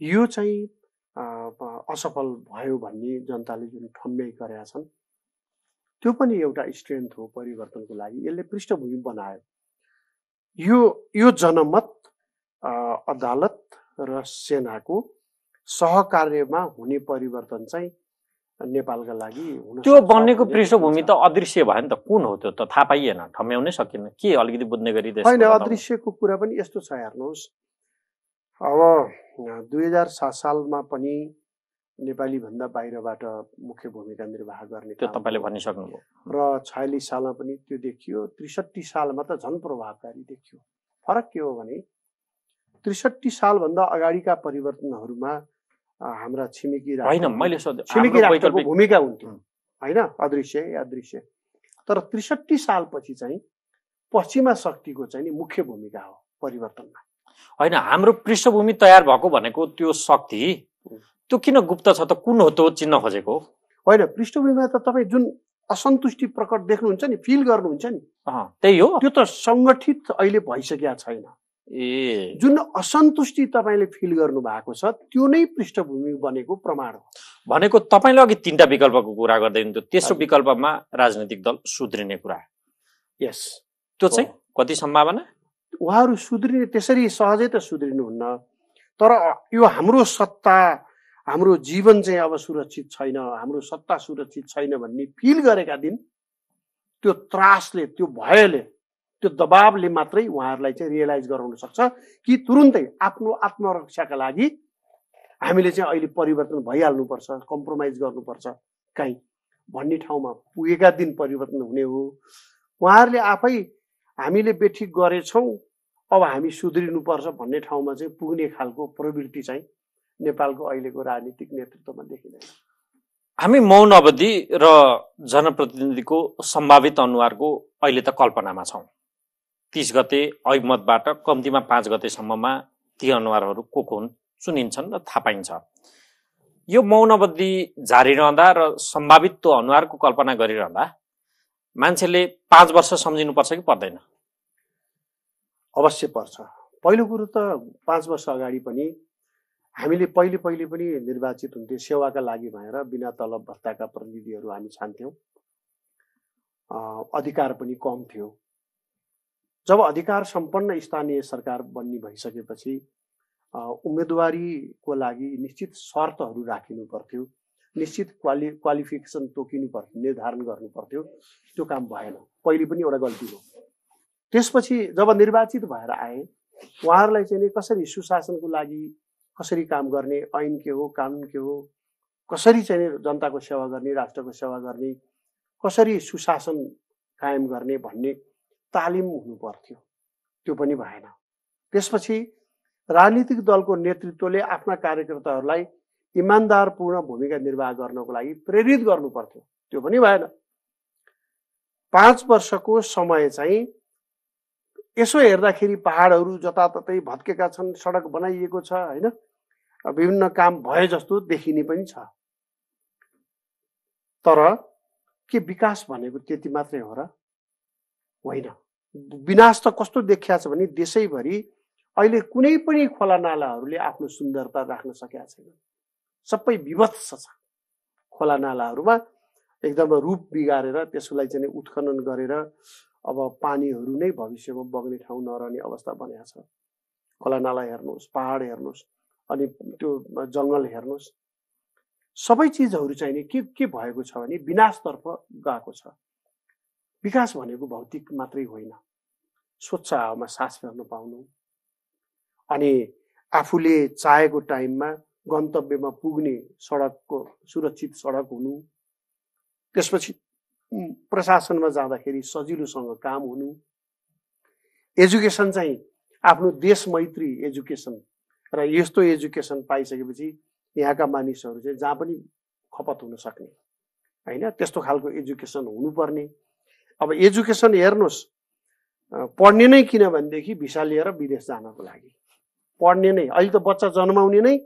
यो चाहिँ असफल भयो भन्ने जनताले जुन ठम्ब्याइ गरेका छन्, त्यो पनि एउटा स्ट्रेन्थ हो परिवर्तनको लागि। यसले पृष्ठभूमि बनायो। यो जनमत अदालत र सेनाको सहकार्यमा हुने परिवर्तन चाहिँ नेपालका लागि हुन त्यो बन्नेको पृष्ठभूमि त अदृश्य भयो नि त। कुन हो त्यो त थाहा पाइएन, ठम्याउनै सकिएन। के अलिकति बुझ्ने गरी होइन, अदृश्यको कुरा पनि यस्तो छ, हेर्नुहोस्, अब 2007 सालमा पनि नेपाली भन्दा बाहिरबाट मुख्य भूमिका निर्वाह गर्ने त्यो तपाईँले भनिसक्नुभयो र 46 सालमा पनि त्यो देखियो। 63 सालमा त झन् प्रभावकारी देखियो। फरक के हो भने 63 सालभन्दा अगाडिका परिवर्तनहरूमा हाम्रा छिमेकी राष्ट्रको भूमिका हुन्थ्यो, होइन, अदृश्य। तर 63 सालपछि चाहिँ पश्चिमा शक्तिको चाहिँ मुख्य भूमिका हो परिवर्तनमा। होइन, हाम्रो पृष्ठभूमि तयार भएको भनेको त्यो शक्ति त्यो किन गुप्त छ त? कुन हो त्यो चिन्न खोजेको? होइन, पृष्ठभूमिमा त तपाईँ जुन असन्तुष्टि प्रकट देख्नुहुन्छ नि, फिल गर्नुहुन्छ नि, त्यही हो। त्यो त सङ्गठित अहिले भइसकेको छैन। जुन असन्तुष्टि तपाईँले फिल गर्नु भएको छ त्यो नै पृष्ठभूमि बनेको प्रमाण हो। भनेको तपाईँले अघि 3टा विकल्पको कुरा गर्दै हुनुहुन्थ्यो, तेस्रो विकल्पमा राजनीतिक दल सुध्रिने कुरा। यस, त्यो चाहिँ कति सम्भावना? उहाँहरू सुध्रिने त्यसरी सहजै त सुध्रिनुहुन्न, तर यो हाम्रो सत्ता हाम्रो जीवन चाहिँ अब सुरक्षित छैन, हाम्रो सत्ता सुरक्षित छैन भन्ने फिल गरेका दिन त्यो त्रासले, त्यो भयले, त्यो दबावले मात्रै उहाँहरूलाई चाहिँ रियलाइज गराउन सक्छ कि तुरुन्तै आफ्नो आत्मरक्षाका लागि हामीले चाहिँ अहिले परिवर्तन भइहाल्नुपर्छ, कम्प्रोमाइज गर्नुपर्छ काहीँ भन्ने ठाउँमा पुगेका दिन परिवर्तन हुने हो। उहाँहरूले आफै हामीले बेठिक गरेछौँ, अब हामी सुध्रिनुपर्छ भन्ने ठाउँमा चाहिँ पुग्ने खालको प्रवृत्ति चाहिँ नेपालको अहिलेको राजनीतिक नेतृत्वमा देखिँदैन। हामी मौन अवधि र जनप्रतिनिधिको सम्भावित अनुहारको अहिले त कल्पनामा छौँ। 30 गते ऐमतबाट कम्तीमा 5 गतेसम्ममा ती अनुहारहरू को हुन् चुनिन्छन् र थाहा पाइन्छ। यो मौन अवधि जारी रहँदा र सम्भावित त्यो अनुहारको कल्पना गरिरहँदा मान्छेले 5 वर्ष सम्झिनुपर्छ कि पर्दैन? अवश्य पर्छ। पहिलो कुरो त 5 वर्ष अगाडि पनि हामीले पहिले पनि निर्वाचित हुन्थ्यौँ, सेवाका लागि भएर बिना तलब भत्ताका प्रतिनिधिहरू हामी छान्थ्यौँ। अधिकार पनि कम थियो। जब अधिकार सम्पन्न स्थानीय सरकार बन्ने भइसकेपछि उम्मेदवारीको लागि निश्चित शर्तहरू राखिनु पर्थ्यो, निश्चित क्वालिफिकेसन तोकिनु पर्थ्यो, निर्धारण गर्नु पर्थ्यो। त्यो काम भएन, पहिले पनि एउटा गल्ती हो। त्यसपछि जब निर्वाचित भएर आए उहाँहरूलाई चाहिँ कसरी सुशासनको लागि कसरी काम गर्ने, ऐन के हो, कानुन के हो, कसरी चाहिँ जनताको सेवा गर्ने, राष्ट्रको सेवा गर्ने, कसरी सुशासन कायम गर्ने भन्ने तालिम हुनु पर्थ्यो। त्यो पनि भएन। त्यसपछि राजनीतिक दलको नेतृत्वले आफ्ना कार्यकर्ताहरूलाई इमान्दारपूर्ण भूमिका निर्वाह गर्नको लागि प्रेरित गर्नु पर्थ्यो। त्यो पनि भएन। 5 वर्षको समय चाहिँ यसो हेर्दाखेरि पहाडहरू जताततै भत्केका छन्, सडक बनाइएको छ, हैन, विभिन्न काम भए जस्तो देखिने पनि छ। तर के विकास भनेको त्यति मात्रै हो र? होइन। विनाश त कस्तो देखिया छ भने देशैभरि अहिले कुनै पनि खोला नालाहरूले आफ्नो सुन्दरता राख्न सकेका छैन। सबै विभत्स छ। खोला नालाहरूमा एकदम रूप बिगारेर त्यसलाई चाहिँ उत्खनन गरेर अब पानीहरू नै भविष्यमा बग्ने ठाउँ नरहने अवस्था बनेको छ। खोला नाला हेर्नुहोस्, पहाड हेर्नुहोस्, अनि त्यो जङ्गल हेर्नुहोस्, सबै चिजहरू चाहिँ के भएको छ भने विनाशतर्फ गएको छ। विकास भनेको भौतिक मात्रै होइन, स्वच्छ हावामा सास फेर्न पाउनु, अनि आफूले चाहेको टाइममा गन्तव्यमा पुग्ने सडकको सुरक्षित सडक हुनु, त्यसपछि प्रशासनमा जाँदाखेरि सजिलोसँग काम हुनु, एजुकेसन चाहिँ आफ्नो देश मैत्री एजुकेसन र यस्तो एजुकेसन पाइसकेपछि यहाँका मानिसहरू चाहिँ जहाँ पनि खपत हुन सक्ने, हैन, त्यस्तो खालको एजुकेसन हुनुपर्ने। अब एजुकेसन हेर्नुहोस्, पढ्ने नै किन भनेदेखि भिसा लिएर विदेश जानको लागि पढ्ने नै। अहिले त बच्चा जन्माउने नै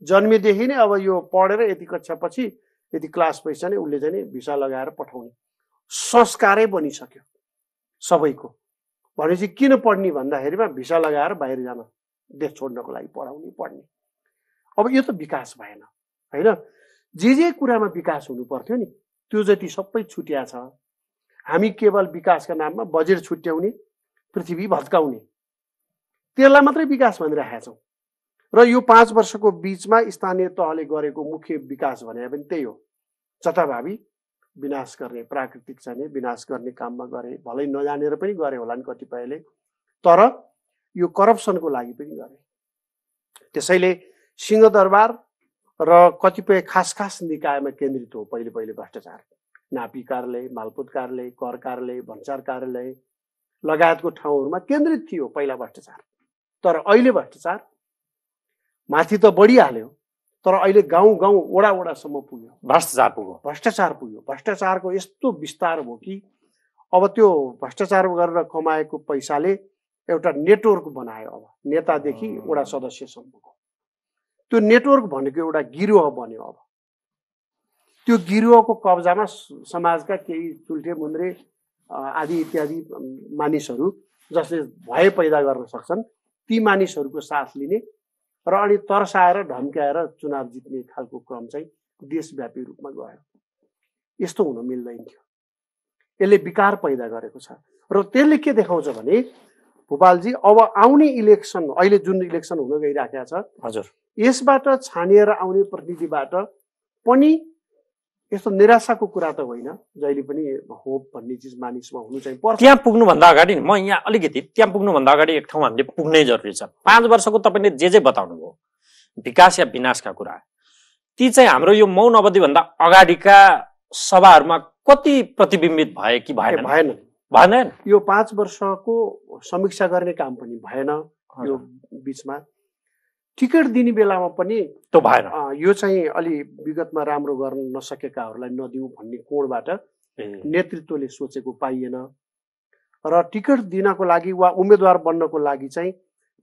जन्मेदेखि नै अब यो पढेर यति कक्षापछि यति क्लास पैसा नै उसले चाहिँ भिसा लगाएर पठाउने संस्कारै बनिसक्यो सबैको। भनेपछि किन पढ्ने भन्दाखेरिमा भिसा लगाएर बाहिर जान, देश छोड्नको लागि पढ्ने। अब यो त विकास भएन, हैन। जे कुरामा विकास हुनु पर्थ्यो नि त्यो जति सबै छुट्या छ। हामी केवल विकासका नाममा बजेट छुट्याउने, पृथ्वी भत्काउने, त्यसलाई मात्रै विकास भनिरहेका छौँ। र यो 5 वर्षको बीचमा स्थानीय तहले गरेको मुख्य विकास भने पनि त्यही हो। जताभावी विनाश गर्ने, प्राकृतिक चाहिँ विनाश गर्ने काममा गरे, भलै नजानेर पनि गरे होला नि कतिपयले, तर यो करप्सनको लागि पनि गरे। त्यसैले सिंहदरबार र कतिपय खास निकायमा केन्द्रित हो पहिले भ्रष्टाचार। नापी कार्यालय, मालपोत कार्यालय, कर कार्यालय, भन्सार कार्यालय लगायतको ठाउँहरूमा केन्द्रित थियो पहिला भ्रष्टाचार। तर अहिले भ्रष्टाचार माथि त बढिहाल्यो, तर अहिले गाउँ वडासम्म पुग्यो, भ्रष्टाचार पुग्यो। भ्रष्टाचारको यस्तो विस्तार भयो कि अब त्यो भ्रष्टाचार गरेर कमाएको पैसाले एउटा नेटवर्क बनायो। अब नेतादेखि वडा सदस्यसम्मको त्यो नेटवर्क भनेको एउटा गिरोह बन्यो। अब त्यो गिरोहको कब्जामा समाजका केही चुल्ठे मुन्द्रे आदि इत्यादि मानिसहरू जसले भय पैदा गर्न सक्छन् ती मानिसहरूको साथ लिने र अनि तर्साएर धम्काएर चुनाव जित्ने खालको क्रम चाहिँ देशव्यापी रूपमा गयो। यस्तो हुन मिल्दैन थियो। यसले विकार पैदा गरेको छ र त्यसले के देखाउँछ भने भोपालजी अब आउने इलेक्सन, अहिले जुन इलेक्सन हुन गइराखेको छ, हजुर, यसबाट छानिएर आउने प्रतिनिधिबाट पनि यस्तो निराशाको कुरा त होइन, जहिले पनि होप भन्ने चिज मानिसमा हुनु चाहिँ पर्छ। त्यहाँ पुग्नुभन्दा अगाडि म यहाँ अलिकति त्यहाँ पुग्नुभन्दा अगाडि एक ठाउँ हामीले पुग्नै जरुरी छ। 5 वर्षको तपाईँले जे बताउनु भयो विकास या विनाशका कुरा, ती चाहिँ हाम्रो यो मौन अवधिभन्दा अगाडिका सभाहरूमा कति प्रतिबिम्बित भए कि भएन? भएन। यो 5 वर्षको समीक्षा गर्ने काम पनि भएन। यो बिचमा टिकट दिने बेलामा पनि त्यो भएन। यो चाहिँ अलि विगतमा राम्रो गर्न नसकेकाहरूलाई नदिउँ भन्ने कोणबाट नेतृत्वले सोचेको पाइएन र टिकट दिनको लागि वा उम्मेदवार बन्नको लागि चाहिँ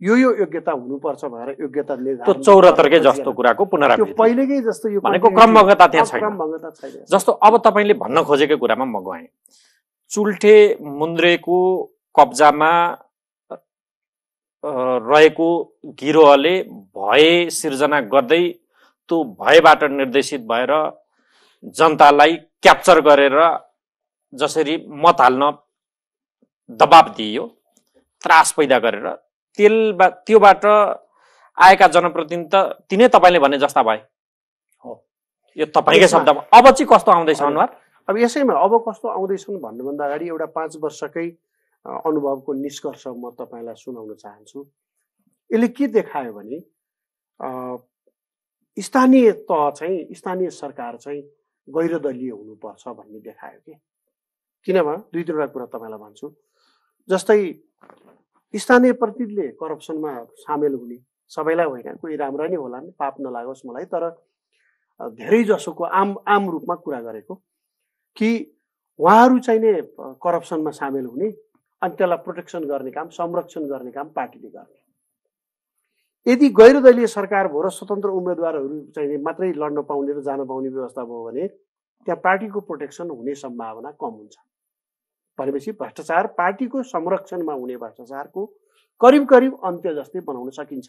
यो योग्यता हुनुपर्छ भनेर योग्यता निर्धारण, त्यो 74 जस्तो कुराको पुनरावृत्ति, त्यो पहिलेकै जस्तो यो भनेको क्रमबद्धता त्यहाँ छैन। क्रमबद्धता छैन। जस्तो अब तपाईँले भन्न खोजेको कुरामा म गएँ, चुल्ठे मुन्द्रेको कब्जामा रहेको गिरोहले भय सिर्जना गर्दै त्यो भयबाट निर्देशित भएर जनतालाई क्याप्चर गरेर जसरी मत हाल्न दबाब दिइयो, त्रास पैदा गरेर त्योबाट आएका जनप्रतिनिधि त तिनै तपाईँले भने जस्ता भए हो। यो तपाईँकै शब्दमा। अब चाहिँ कस्तो आउँदैछ अनुहार? अब यसैमा अब कस्तो आउँदैछन् भन्नुभन्दा अगाडि एउटा 5 वर्षकै अनुभवको निष्कर्ष म तपाईँलाई सुनाउन चाहन्छु। यसले के देखायो भने स्थानीय तह चाहिँ, स्थानीय सरकार चाहिँ गैरदलीय हुनुपर्छ भन्ने देखायो कि। किनभने 2-3वटा कुरा तपाईँलाई भन्छु। जस्तै स्थानीय प्रतिनिधिले करप्सनमा सामेल हुने, सबैलाई होइन, कोही राम्रा नै होला नि, पाप नलागोस् मलाई, तर धेरै जसोको आम रूपमा कुरा गरेको कि उहाँहरू चाहिँ नै करप्सनमा सामेल हुने अनि त्यसलाई प्रोटेक्सन गर्ने काम, संरक्षण गर्ने काम पार्टीले गर्ने। यदि गैरदलीय सरकार भयो र स्वतन्त्र उम्मेदवारहरू चाहिँ मात्रै लड्न पाउने र जान पाउने व्यवस्था भयो भने त्यहाँ पार्टीको प्रोटेक्सन हुने सम्भावना कम हुन्छ। भनेपछि भ्रष्टाचार, पार्टीको संरक्षणमा हुने भ्रष्टाचारको करिब अन्त्य जस्तै बनाउन सकिन्छ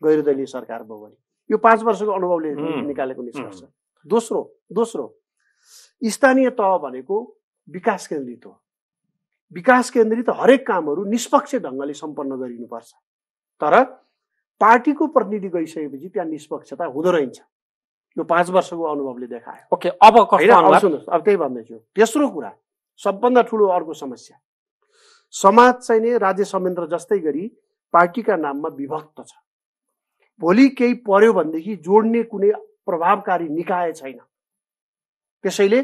गैरदलीय सरकार भयो भने। यो 5 वर्षको अनुभवले निकालेको निष्कर्ष। दोस्रो स्थानीय तह भनेको विकास केन्द्रित हो। विकास केन्द्रित हरेक कामहरू निष्पक्ष ढङ्गले सम्पन्न गरिनुपर्छ। तर पार्टीको प्रतिनिधि गइसकेपछि त्यहाँ निष्पक्षता हुँदो रहेछ। यो 5 वर्षको अनुभवले देखायो। ओके, अब कस्तो? सुन्नुहोस्, अब त्यही भन्दैछु। तेस्रो कुरा, सबभन्दा ठुलो अर्को समस्या, समाज चाहिँ नै राज्य संयन्त्र जस्तै गरी पार्टीका नाममा विभक्त छ। भोलि केही पर्यो भनेदेखि जोड्ने कुनै प्रभावकारी निकाय छैन। त्यसैले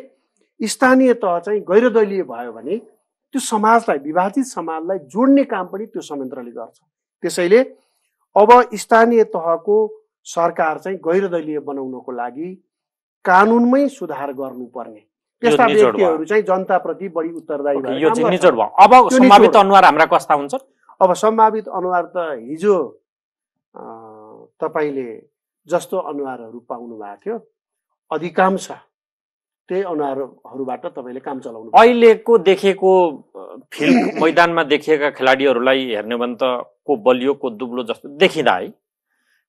स्थानीय तह चाहिँ गैरदलीय भयो भने त्यो समाजलाई, विभाजित समाजलाई जोड्ने काम पनि त्यो संयन्त्रले गर्छ। त्यसैले अब स्थानीय तहको सरकार चाहिँ गैरदलीय बनाउनको लागि कानुनमै सुधार गर्नुपर्ने, त्यस्ता व्यक्तिहरू चाहिँ जनताप्रति बढी उत्तरदायी भएर यो चाहिँ निचोड भयो। अब सम्भावित अनुहार हाम्रा कस्ता हुन्छ? अब सम्भावित अनुहार त हिजो तपाईले जस्तो अनुहारहरू पाउनु भएको थियो, अधिकांश त्यही अनुहारहरूबाट तपाईँले काम चलाउनु। अहिलेको देखेको फिल्ड मैदानमा देखिएका खेलाडीहरूलाई हेर्ने भने त को बलियो को दुब्लो जस्तो देखिँदा है,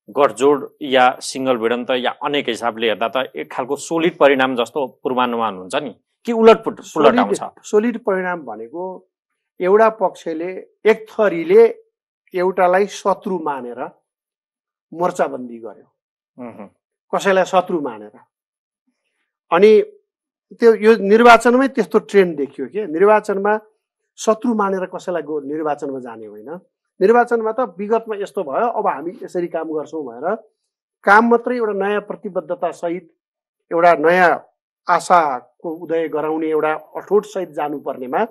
गठजोड या सिङ्गल भिडन्त या अनेक हिसाबले हेर्दा त एक खालको सोलिड परिणाम जस्तो पूर्वानुमान हुन्छ नि, कि उलट आउँछ? सोलिड परिणाम भनेको एउटा पक्षले, एक थरीले एउटालाई शत्रु मानेर मोर्चाबन्दी गर्यो, कसैलाई शत्रु मानेर। अनि त्यो यो निर्वाचनमै त्यस्तो ट्रेन्ड देखियो कि निर्वाचनमा शत्रु मानेर कसैलाई निर्वाचनमा जाने होइन। निर्वाचनमा त विगतमा यस्तो भयो, अब हामी यसरी काम गर्छौँ भनेर काम मात्रै एउटा नयाँ प्रतिबद्धता सहित, एउटा नयाँ आशाको उदय गराउने एउटा अठोट सहित जानुपर्नेमा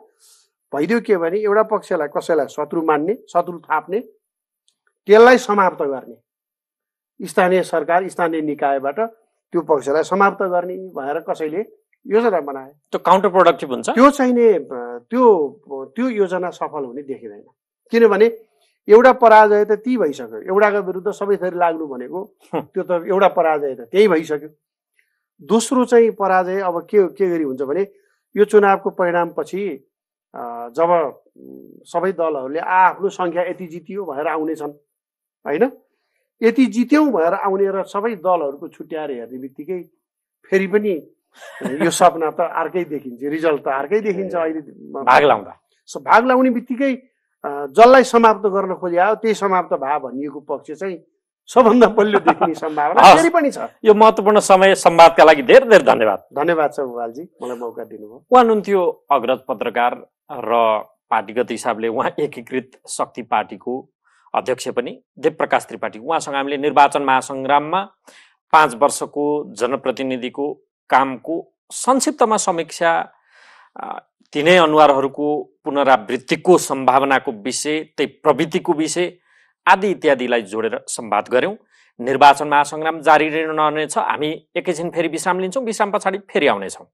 भइदियो के भने एउटा पक्षलाई कसैलाई शत्रु मान्ने, शत्रु थाप्ने, त्यसलाई समाप्त गर्ने, स्थानीय सरकार, स्थानीय निकायबाट त्यो पक्षलाई समाप्त गर्ने भनेर कसैले योजना बनाए। त्यो काउन्टर प्रोडक्टिभ हुन्छ। त्यो चाहिने त्यो योजना सफल हुने देखिँदैन। किनभने एउटा पराजय त ती भइसक्यो, एउटाको विरुद्ध सबै थरी लाग्नु भनेको त्यो त एउटा पराजय त त्यही भइसक्यो। दोस्रो चाहिँ पराजय अब के गरी हुन्छ भने यो चुनावको परिणामपछि जब सबै दलहरूले आफ्नो सङ्ख्या यति जितियो भनेर आउनेछन् होइन, यति जित्यौँ भनेर आउने र सबै दलहरूको छुट्याएर हेर्ने बित्तिकै फेरि पनि यो सपना त अर्कै देखिन्छ, रिजल्ट त अर्कै देखिन्छ। अहिले भाग लाउने बित्तिकै जसलाई समाप्त गर्न खोजे त्यही समाप्त भए भनिएको पक्ष चाहिँ सबभन्दा बलियो देखिने सम्भावना हस्। फेरि पनि छ। यो महत्त्वपूर्ण समय संवादका लागि धेरै धेरै धन्यवाद। धन्यवाद छ भुपालजी, मलाई मौका दिनुभयो। उहाँ हुनुहुन्थ्यो अग्रज पत्रकार र पार्टीगत हिसाबले उहाँ एकीकृत शक्ति पार्टीको अध्यक्ष पनि देवप्रकाश त्रिपाठी। उहाँसँग हामीले निर्वाचन महासङ्ग्राममा 5 वर्षको जनप्रतिनिधिको कामको संक्षिप्तमा समीक्षा, तिनै अनुहारहरूको पुनरावृत्तिको सम्भावनाको विषय, त्यही प्रवृत्तिको विषय आदि इत्यादिलाई जोडेर संवाद गऱ्यौँ। निर्वाचन महासङ्ग्राम जारी रहनेछ। हामी एकैछिन फेरि विश्राम लिन्छौँ। विश्राम पछाडि फेरि आउनेछौँ।